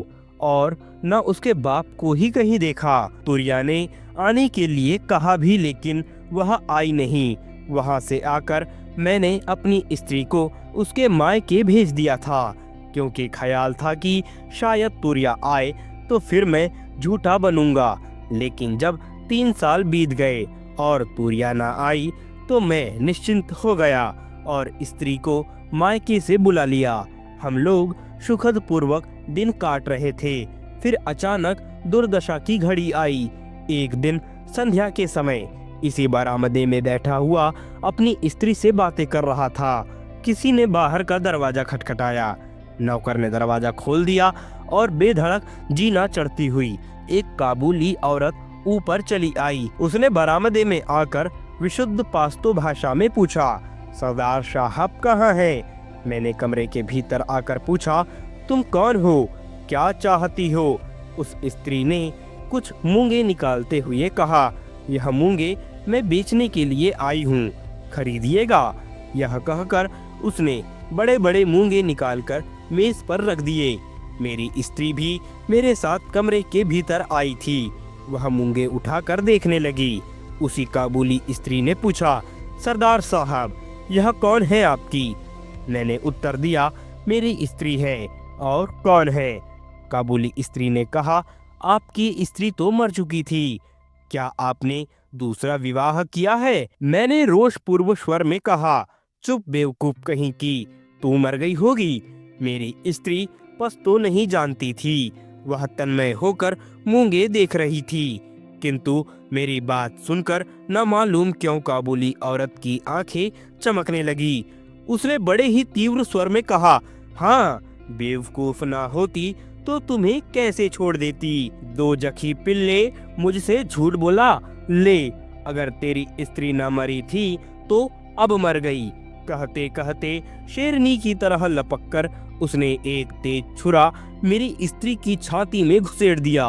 और न उसके बाप को ही कहीं देखा। तूरिया ने आने के लिए कहा भी, लेकिन वह आई नहीं। वहां से आकर मैंने अपनी स्त्री को उसके मायके भेज दिया था, क्योंकि ख्याल था कि शायद तुरिया आए तो फिर मैं झूठा बनूंगा। लेकिन जब 3 साल बीत गए और तुरिया ना आई तो मैं निश्चिंत हो गया और स्त्री को मायके से बुला लिया। हम लोग सुखद पूर्वक दिन काट रहे थे। फिर अचानक दुर्दशा की घड़ी आई। एक दिन संध्या के समय इसी बरामदे में बैठा हुआ अपनी स्त्री से बातें कर रहा था। किसी ने बाहर का दरवाजा खटखटाया। नौकर ने दरवाजा खोल दिया और बेधड़क जीना चढ़ती हुई एक काबुली औरत ऊपर चली आई। उसने बरामदे में आकर विशुद्ध पाश्तो भाषा में पूछा, सरदार साहब कहाँ हैं? मैंने कमरे के भीतर आकर पूछा, तुम कौन हो? क्या चाहती हो? उस स्त्री ने कुछ मूंगे निकालते हुए कहा, यह मूंगे मैं बेचने के लिए आई हूँ, खरीदिएगा? यह कहकर उसने बड़े बड़े मूंगे निकालकर मेज पर रख दिए। मेरी स्त्री भी मेरे साथ कमरे के भीतर आई थी। वह मूंगे उठाकर देखने लगी। उसी काबुली स्त्री ने पूछा, सरदार साहब यह कौन है आपकी? मैंने उत्तर दिया, मेरी स्त्री है। और कौन है? काबुली स्त्री ने कहा, आपकी स्त्री तो मर चुकी थी, क्या आपने दूसरा विवाह किया है? मैंने रोषपूर्ण स्वर में कहा, चुप बेवकूफ कहीं की, तू मर गई होगी। मेरी स्त्री पश्तो नहीं जानती थी। वह तन्मय होकर मूंगे देख रही थी, किंतु मेरी बात सुनकर न मालूम क्यों काबुली औरत की आंखें चमकने लगी। उसने बड़े ही तीव्र स्वर में कहा, हाँ, बेवकूफ ना होती तो तुम्हें कैसे छोड़ देती? 2 जखी पिल्ले मुझसे झूठ बोला। ले, अगर तेरी स्त्री न मरी थी तो अब मर गई। कहते कहते शेरनी की तरह लपककर उसने एक तेज छुरा मेरी स्त्री की छाती में घुसेड़ दिया।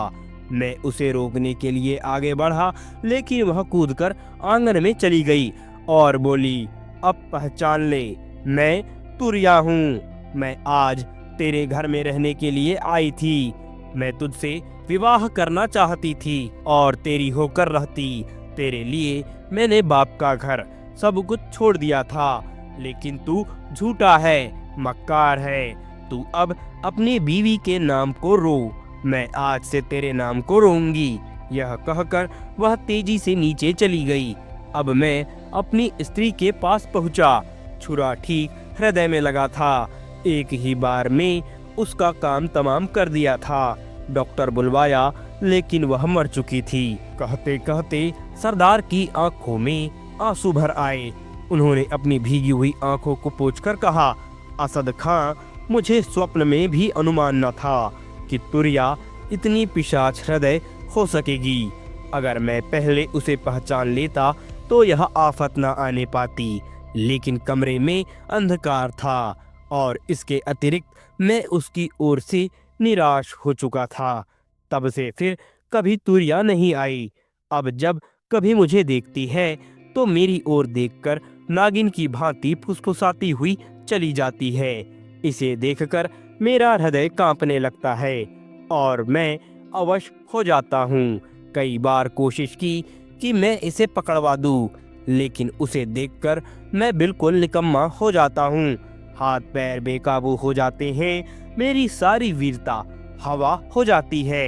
मैं उसे रोकने के लिए आगे बढ़ा, लेकिन वह कूदकर आंगन में चली गई और बोली, अब पहचान ले, मैं तुरिया हूँ। मैं आज तेरे घर में रहने के लिए आई थी। मैं तुझसे विवाह करना चाहती थी और तेरी होकर रहती। तेरे लिए मैंने बाप का घर सब कुछ छोड़ दिया था, लेकिन तू झूठा है, मक्कार है। तू अब अपनी बीवी के नाम को रो, मैं आज से तेरे नाम को रोऊंगी। यह कहकर वह तेजी से नीचे चली गई। अब मैं अपनी स्त्री के पास पहुंचा। छुरा ठीक हृदय में लगा था। एक ही बार में उसका काम तमाम कर दिया था। डॉक्टर बुलवाया, लेकिन वह मर चुकी थी। कहते कहते सरदार की आंखों में आंसू भर आए। उन्होंने अपनी भीगी हुई आंखों को पोंछकर कहा, असद खां, मुझे स्वप्न में भी अनुमान न था कि तुरिया इतनी पिशाच हृदय हो सकेगी। अगर मैं पहले उसे पहचान लेता तो यह आफत न आने पाती, लेकिन कमरे में अंधकार था और इसके अतिरिक्त मैं उसकी ओर से निराश हो चुका था। तब से फिर कभी तुरिया नहीं आई। अब जब कभी मुझे देखती है तो मेरी ओर देखकर नागिन की भांति फुसफुसाती हुई चली जाती है। इसे देखकर मेरा हृदय कांपने लगता है और मैं अवश हो जाता हूँ। कई बार कोशिश की कि मैं इसे पकड़वा दूं, लेकिन उसे देखकर मैं बिल्कुल निकम्मा हो जाता हूँ। हाथ पैर बेकाबू हो जाते हैं, मेरी सारी वीरता हवा हो जाती है।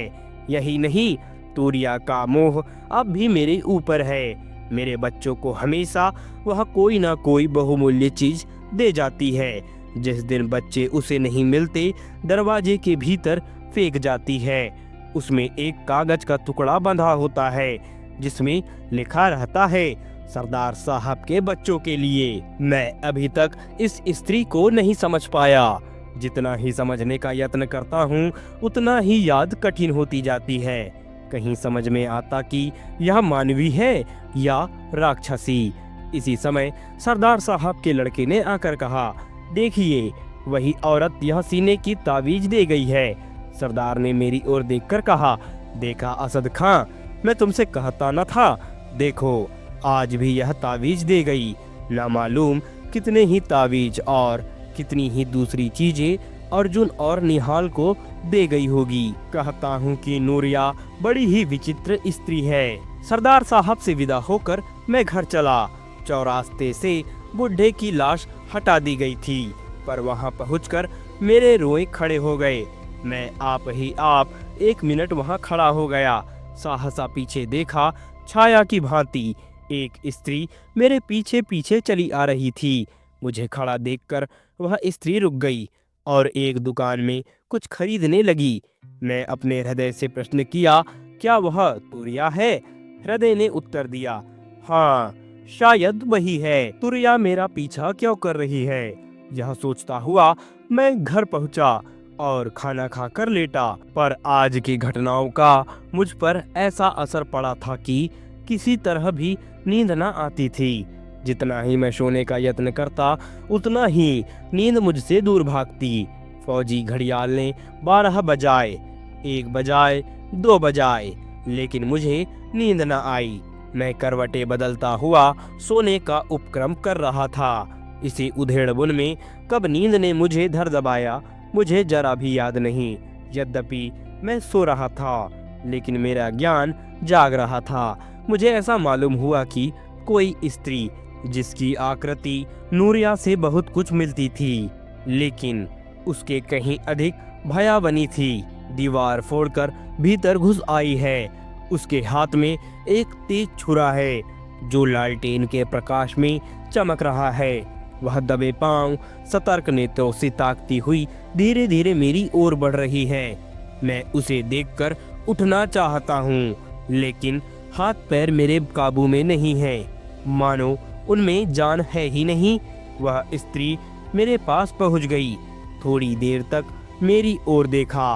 यही नहीं, तुरिया का मोह अब भी मेरे ऊपर है। मेरे बच्चों को हमेशा वह कोई ना कोई बहुमूल्य चीज दे जाती है। जिस दिन बच्चे उसे नहीं मिलते, दरवाजे के भीतर फेंक जाती है। उसमें एक कागज का टुकड़ा बंधा होता है जिसमें लिखा रहता है, सरदार साहब के बच्चों के लिए। मैं अभी तक इस स्त्री को नहीं समझ पाया। जितना ही समझने का यत्न करता हूँ, उतना ही याद कठिन होती जाती है। कहीं समझ में आता कि यह मानवी है या राक्षसी। इसी समय सरदार साहब के लड़के ने आकर कहा, देखिए, वही औरत यह सीने की तावीज दे गई है। सरदार ने मेरी ओर देखकर कहा, देखा असद खां, मैं तुमसे कहता न था। देखो, आज भी यह तावीज दे गई। ना मालूम कितने ही तावीज और कितनी ही दूसरी चीजें अर्जुन और निहाल को दे गई होगी। कहता हूँ कि नूरिया बड़ी ही विचित्र स्त्री है। सरदार साहब से विदा होकर मैं घर चला चौरास्ते से बुढ़े की लाश हटा दी गई थी, पर वहां पहुंचकर मेरे रोए खड़े हो गए। मैं आप 1 मिनट वहां खड़ा हो गया। सहसा पीछे देखा, छाया की भांति एक स्त्री मेरे पीछे पीछे चली आ रही थी। मुझे खड़ा देखकर वह स्त्री रुक गई और एक दुकान में कुछ खरीदने लगी। मैं अपने हृदय से प्रश्न किया, क्या वह तुरिया है? हृदय ने उत्तर दिया, हाँ, शायद वही है। तुरिया मेरा पीछा क्यों कर रही है? यह सोचता हुआ मैं घर पहुंचा और खाना खाकर लेटा। पर आज की घटनाओं का मुझ पर ऐसा असर पड़ा था कि किसी तरह भी नींद न आती थी। जितना ही मैं सोने का यत्न करता, उतना ही नींद मुझसे दूर भागती। फौजी घड़ियाल ने 12 बजाए, 1 बजाए, 2 बजाए, लेकिन मुझे नींद न आई। मैं करवटें बदलता हुआ सोने का उपक्रम कर रहा था। इसी उधेड़बुन में कब नींद ने मुझे धर दबाया, मुझे जरा भी याद नहीं। यद्यपि मैं सो रहा था, लेकिन मेरा ज्ञान जाग रहा था। मुझे ऐसा मालूम हुआ कि कोई स्त्री जिसकी आकृति नूरिया से बहुत कुछ मिलती थी, लेकिन उसके कहीं अधिक भयावनी थी, दीवार फोड़कर भीतर घुस आई है। उसके हाथ में एक तेज छुरा है जो लालटेन के प्रकाश में चमक रहा है। वह दबे पांव, सतर्क नेत्रों से ताकती हुई धीरे धीरे मेरी ओर बढ़ रही है। मैं उसे देखकर उठना चाहता हूँ, लेकिन हाथ पैर मेरे काबू में नहीं है, मानो उनमें जान है ही नहीं। वह स्त्री मेरे पास पहुंच गई, थोड़ी देर तक मेरी ओर देखा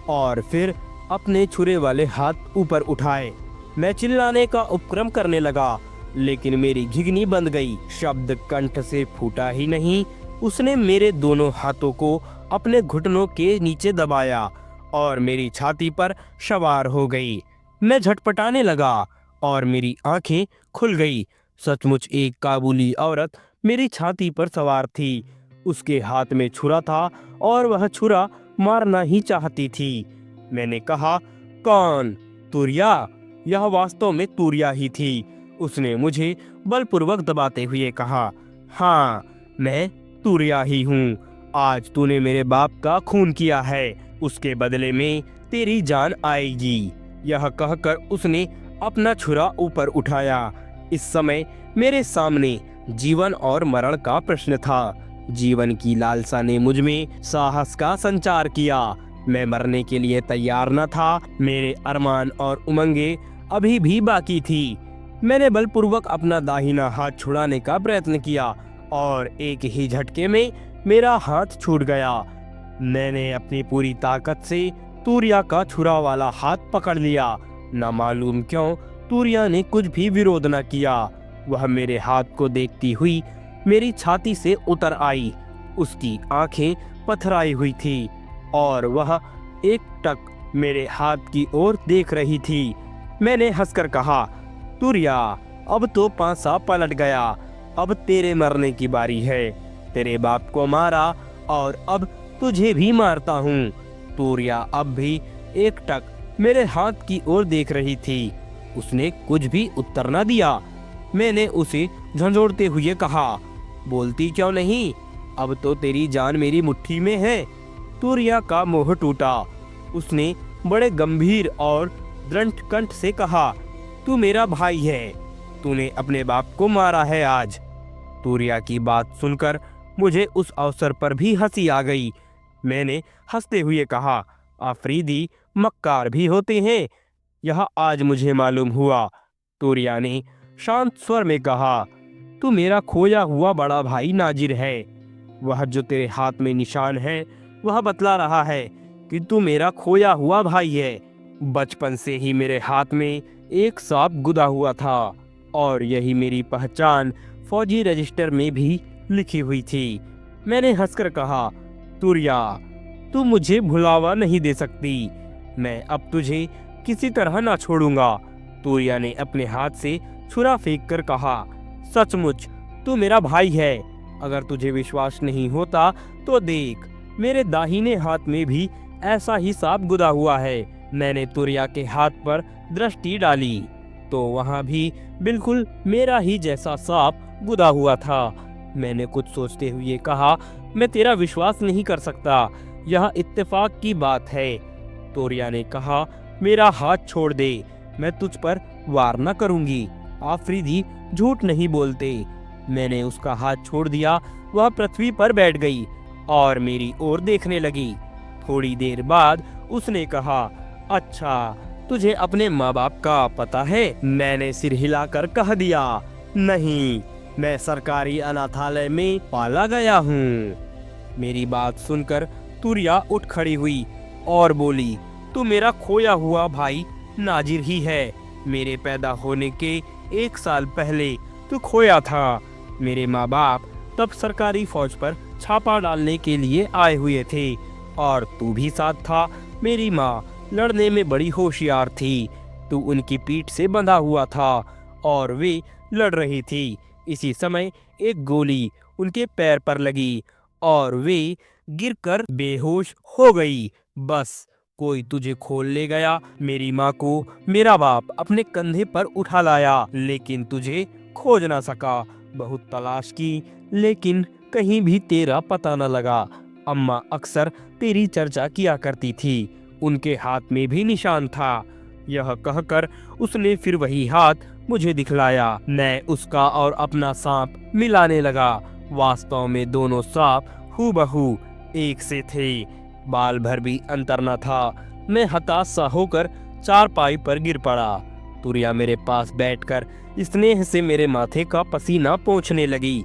और फिर अपने छुरे वाले हाथ ऊपर उठाए। मैं चिल्लाने का उपक्रम करने लगा, लेकिन मेरी घिघनी बंद गई। शब्द कंठ से फूटा ही नहीं। उसने मेरे दोनों हाथों को अपने घुटनों के नीचे दबाया और मेरी छाती पर सवार हो गई। मैं झटपटाने लगा और मेरी आंखें खुल गई। सचमुच एक काबुली औरत मेरी छाती पर सवार थी। उसके हाथ में छुरा था और वह छुरा मारना ही चाहती थी। मैंने कहा, कौन? तुरिया? यह वास्तव में तुरिया ही थी। उसने मुझे बलपूर्वक दबाते हुए कहा, हाँ, मैं तुरिया ही हूँ। आज तूने मेरे बाप का खून किया है, उसके बदले में तेरी जान आएगी। यह कहकर उसने अपना छुरा ऊपर उठाया। इस समय मेरे सामने जीवन और मरण का प्रश्न था। जीवन की लालसा ने मुझ में साहस का संचार किया। मैं मरने के लिए तैयार न था। मेरे अरमान और उमंगे अभी भी बाकी थी। मैंने बलपूर्वक अपना दाहिना हाथ छुड़ाने का प्रयत्न किया और एक ही झटके में मेरा हाथ छूट गया। मैंने अपनी पूरी ताकत से तुरिया का छुरा वाला हाथ पकड़ लिया। न मालूम क्यों तुरिया ने कुछ भी विरोध न किया। वह मेरे हाथ को देखती हुई मेरी छाती से उतर आई। उसकी आंखें पथराई हुई थी और वह एकटक मेरे हाथ की ओर देख रही थी। मैंने हंसकर कहा, तुरिया, अब तो पासा पलट गया। अब तेरे मरने की बारी है। तेरे बाप को मारा और अब तुझे भी मारता हूँ। तुरिया अब भी एकटक मेरे हाथ की ओर देख रही थी। उसने कुछ भी उत्तर न दिया। मैंने उसे झंझोड़ते हुए कहा, बोलती क्यों नहीं? अब तो तेरी जान मेरी मुट्ठी में है। तुरिया का मोह टूटा। उसने बड़े गंभीर और दृढ़ कंठ से कहा, तू मेरा भाई है। तूने अपने बाप को मारा है आज। तुरिया की बात सुनकर मुझे उस अवसर पर भी हंसी आ गई। मैंने हंसते हुए कहा, आफरीदी मक्कार भी होते हैं, यह आज मुझे मालूम हुआ। तुरिया ने शांत स्वर में कहा, तू मेरा खोया हुआ बड़ा भाई नाजिर है। वह जो तेरे हाथ में निशान है, वह बतला रहा है कि तू मेरा खोया हुआ भाई है। बचपन से ही मेरे हाथ में एक सांप गुदा हुआ था और यही मेरी पहचान फौजी रजिस्टर में भी लिखी हुई थी। मैंने हंसकर कहा, तुरिया, तू मुझे भुलावा नहीं दे सकती। मैं अब तुझे किसी तरह ना छोड़ूंगा। तुरिया ने अपने हाथ से छुरा फेंक कर कहा, सचमुच तू मेरा भाई है। अगर तुझे विश्वास नहीं होता तो देख, मेरे दाहिने हाथ में भी ऐसा ही सांप गुदा हुआ है। मैंने तुरिया के हाथ पर दृष्टि डाली तो वहां भी बिल्कुल मेरा ही जैसा सांप गुदा हुआ था। मैंने कुछ सोचते हुए कहा, मैं तेरा विश्वास नहीं कर सकता, यह इत्तेफाक की बात है। तोरिया ने कहा, मेरा हाथ छोड़ दे, मैं तुझ पर वार न करूंगी। आफरीदी झूठ नहीं बोलते। मैंने उसका हाथ छोड़ दिया। वह पृथ्वी पर बैठ गई और मेरी ओर देखने लगी। थोड़ी देर बाद उसने कहा, अच्छा, तुझे अपने माँ बाप का पता है? मैंने सिर हिलाकर कह दिया, नहीं, मैं सरकारी अनाथालय में पाला गया हूँ। मेरी बात सुनकर तुरिया उठ खड़ी हुई और बोली, तू मेरा खोया हुआ भाई नाजिर ही है। मेरे पैदा होने के 1 साल पहले तू खोया था। मेरे माँ बाप तब सरकारी फौज पर छापा डालने के लिए आए हुए थे और तू भी साथ था। मेरी माँ लड़ने में बड़ी होशियार थी। तू उनकी पीठ से बंधा हुआ था और वे लड़ रही थी। इसी समय एक गोली उनके पैर पर लगी और वे गिरकर बेहोश हो गई। बस कोई तुझे खोल ले गया। मेरी माँ को मेरा बाप अपने कंधे पर उठा लाया, लेकिन तुझे खोज ना सका। बहुत तलाश की, लेकिन कहीं भी तेरा पता न लगा। अम्मा अक्सर तेरी चर्चा किया करती थी, उनके हाथ में भी निशान था। यह कहकर उसने फिर वही हाथ मुझे दिखलाया। मैं उसका और अपना सांप मिलाने लगा। वास्तव में दोनों सांप हूबहू एक से थे, बाल भर भी अंतर न था। मैं हताश सा होकर चारपाई पर गिर पड़ा। तुरिया मेरे पास बैठकर स्नेह से मेरे माथे का पसीना पोंछने लगी।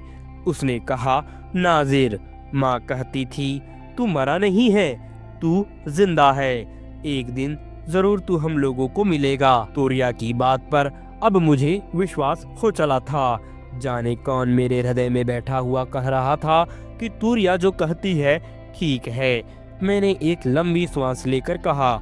उसने कहा, नाजिर, माँ कहती थी तू मरा नहीं है, तू जिंदा है। एक दिन जरूर तू हम लोगों को मिलेगा। तुरिया की बात पर अब मुझे विश्वास हो चला था। जाने कौन मेरे हृदय में बैठा हुआ कह रहा था कि तुरिया जो कहती है ठीक है। मैंने एक लंबी सांस लेकर कहा,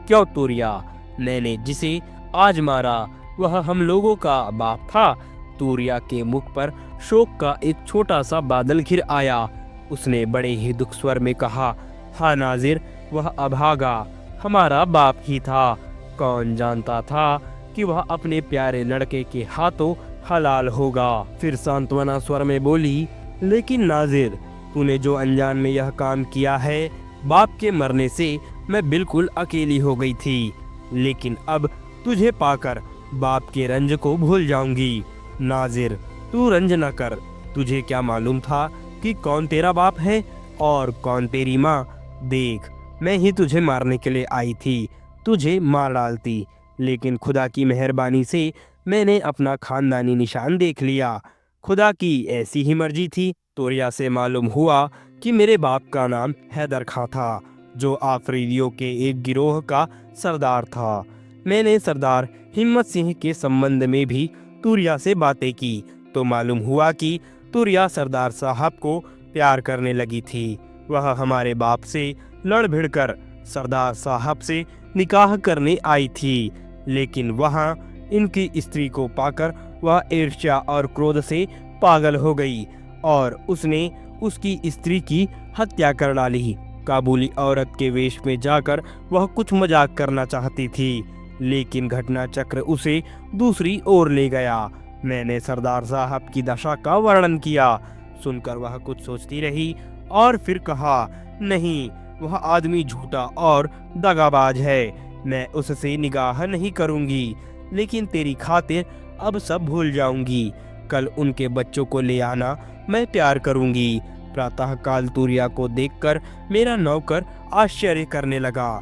क्यों तुरिया? मैंने जिसे आज मारा वह हम लोगों का बाप था। तुरिया के मुख पर शोक का एक छोटा सा बादल घिर आया। उसने बड़े ही दुख स्वर में कहा, हाँ नाजिर, वह अभागा हमारा बाप ही था। कौन जानता था कि वह अपने प्यारे लड़के के हाथों हलाल होगा। फिर सांत्वना स्वर में बोली, लेकिन नाजिर, तूने जो अनजान में यह काम किया है, बाप के मरने से मैं बिल्कुल अकेली हो गई थी, लेकिन अब तुझे पाकर बाप के रंज को भूल जाऊंगी। नाजिर, तू रंज न कर। तुझे क्या मालूम था कि कौन तेरा बाप है और कौन तेरी माँ? देख, मैं ही तुझे मारने के लिए आई थी, तुझे मार डालती, लेकिन खुदा की मेहरबानी से मैंने अपना खानदानी निशान देख लिया। खुदा की ऐसी ही मर्जी थी। तोरिया से मालूम हुआ कि मेरे बाप का नाम हैदर खां था, जो आफरीदियों के एक गिरोह का सरदार था। मैंने सरदार हिम्मत सिंह के संबंध में भी तुरिया से बातें की तो मालूम हुआ कि तुरिया सरदार साहब को प्यार करने लगी थी। वह हमारे बाप से लड़ भिड़कर सरदार साहब से निकाह करने आई थी, लेकिन वहाँ इनकी स्त्री को पाकर वह ईर्ष्या और क्रोध से पागल हो गई और उसने उसकी स्त्री की हत्या कर डाली। काबुली औरत के वेश में जाकर वह कुछ मजाक करना चाहती थी, लेकिन घटना चक्र उसे दूसरी ओर ले गया। मैंने सरदार साहब की दशा का वर्णन किया। सुनकर वह कुछ सोचती रही और फिर कहा, नहीं, वह आदमी झूठा और दगाबाज है। मैं उससे निगाह नहीं करूंगी, लेकिन तेरी खातिर अब सब भूल जाऊंगी। कल उनके बच्चों को ले आना, मैं प्यार करूंगी। प्रातःकाल तुरिया को देखकर मेरा नौकर आश्चर्य करने लगा।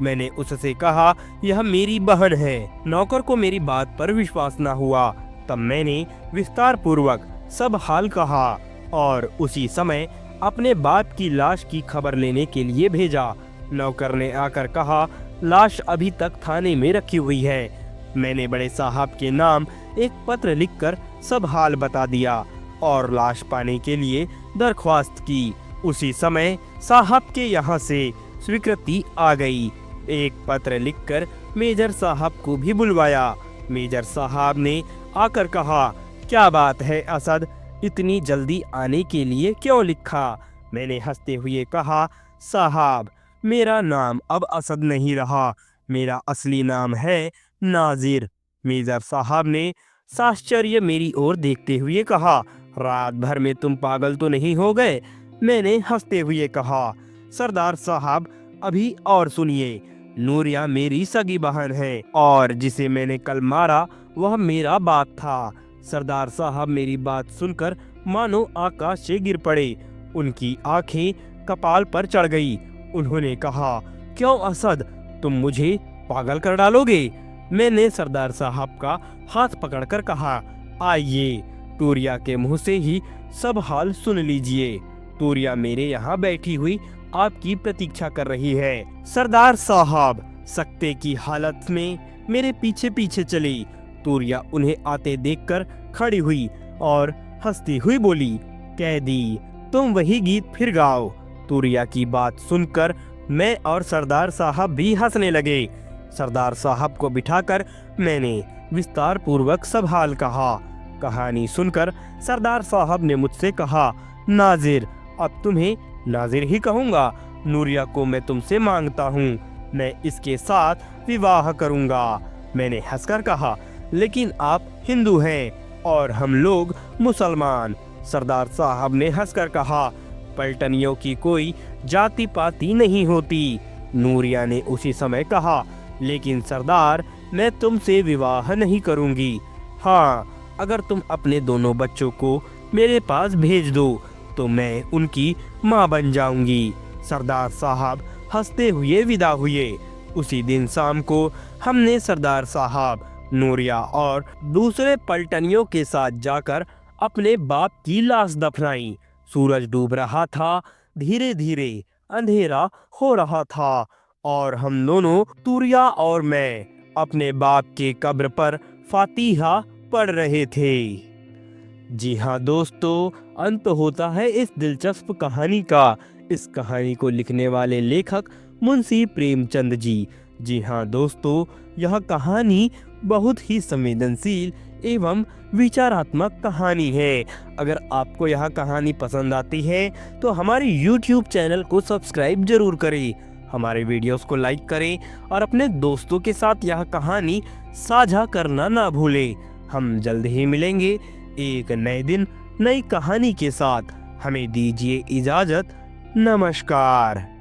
मैंने उससे कहा, यह मेरी बहन है। नौकर को मेरी बात पर विश्वास न हुआ। तब मैंने विस्तार पूर्वक सब हाल कहा और उसी समय अपने बाप की लाश की खबर लेने के लिए भेजा। नौकर ने आकर कहा, लाश अभी तक थाने में रखी हुई है। मैंने बड़े साहब के नाम एक पत्र लिखकर सब हाल बता दिया और लाश पाने के लिए दरख्वास्त की। उसी समय साहब के यहाँ से स्वीकृति आ गई। एक पत्र लिखकर मेजर साहब को भी बुलवाया। मेजर साहब ने आकर कहा, क्या बात है असद, इतनी जल्दी आने के लिए क्यों लिखा? मैंने हंसते हुए कहा, साहब, मेरा नाम अब असद नहीं रहा, मेरा असली नाम है नाजिर। मेजर साहब ने साश्चर्य मेरी ओर देखते हुए कहा, रात भर में तुम पागल तो नहीं हो गए? मैंने हंसते हुए कहा, सरदार साहब अभी और सुनिए, नूरिया मेरी सगी बहन है और जिसे मैंने कल मारा वह मेरा बाप था। सरदार साहब मेरी बात सुनकर मानो आकाश से गिर पड़े। उनकी आंखें कपाल पर चढ़ गई। उन्होंने कहा, क्यों असद, तुम मुझे पागल कर डालोगे? मैंने सरदार साहब का हाथ पकड़कर कहा, आइए टूरिया के मुंह से ही सब हाल सुन लीजिए। टूरिया मेरे यहाँ बैठी हुई आपकी प्रतीक्षा कर रही है। सरदार साहब सकते की हालत में मेरे पीछे पीछे चली। टूरिया उन्हें आते देखकर खड़ी हुई और हंसती हुई बोली, कैदी तुम वही गीत फिर गाओ। टूरिया की बात सुनकर मैं और सरदार साहब भी हंसने लगे। सरदार साहब को बिठाकर मैंने विस्तार पूर्वक सब हाल कहा। कहानी सुनकर सरदार साहब ने मुझसे कहा, नाजिर अब तुम्हें नाजिर ही कहूँगा। नूरिया को मैं तुमसे मांगता हूँ, मैं इसके साथ विवाह करूँगा। मैंने हंसकर कहा, लेकिन आप हिंदू हैं और हम लोग मुसलमान। सरदार साहब ने हंसकर कहा, पलटनियों की कोई जाति पाति नहीं होती। नूरिया ने उसी समय कहा, लेकिन सरदार मैं तुमसे विवाह नहीं करूँगी। हाँ, अगर तुम अपने दोनों बच्चों को मेरे पास भेज दो तो मैं उनकी माँ बन जाऊंगी। सरदार साहब हंसते हुए विदा हुए। उसी दिन शाम को हमने सरदार साहब, नूरिया और दूसरे पलटनियों के साथ जाकर अपने बाप की लाश दफनाई। सूरज डूब रहा था, धीरे धीरे अंधेरा हो रहा था और हम दोनों, टूरिया और मैं, अपने बाप के कब्र पर फातिहा पढ़ रहे थे। जी हाँ दोस्तों, अंत होता है इस दिलचस्प कहानी का। इस कहानी को लिखने वाले लेखक मुंशी प्रेमचंद जी। जी हाँ दोस्तों, यह कहानी बहुत ही संवेदनशील एवं विचारात्मक कहानी है। अगर आपको यह कहानी पसंद आती है तो हमारे YouTube चैनल को सब्सक्राइब जरूर करें, हमारे वीडियोस को लाइक करें और अपने दोस्तों के साथ यह कहानी साझा करना ना भूलें। हम जल्द ही मिलेंगे एक नए दिन नई कहानी के साथ। हमें दीजिए इजाजत। नमस्कार।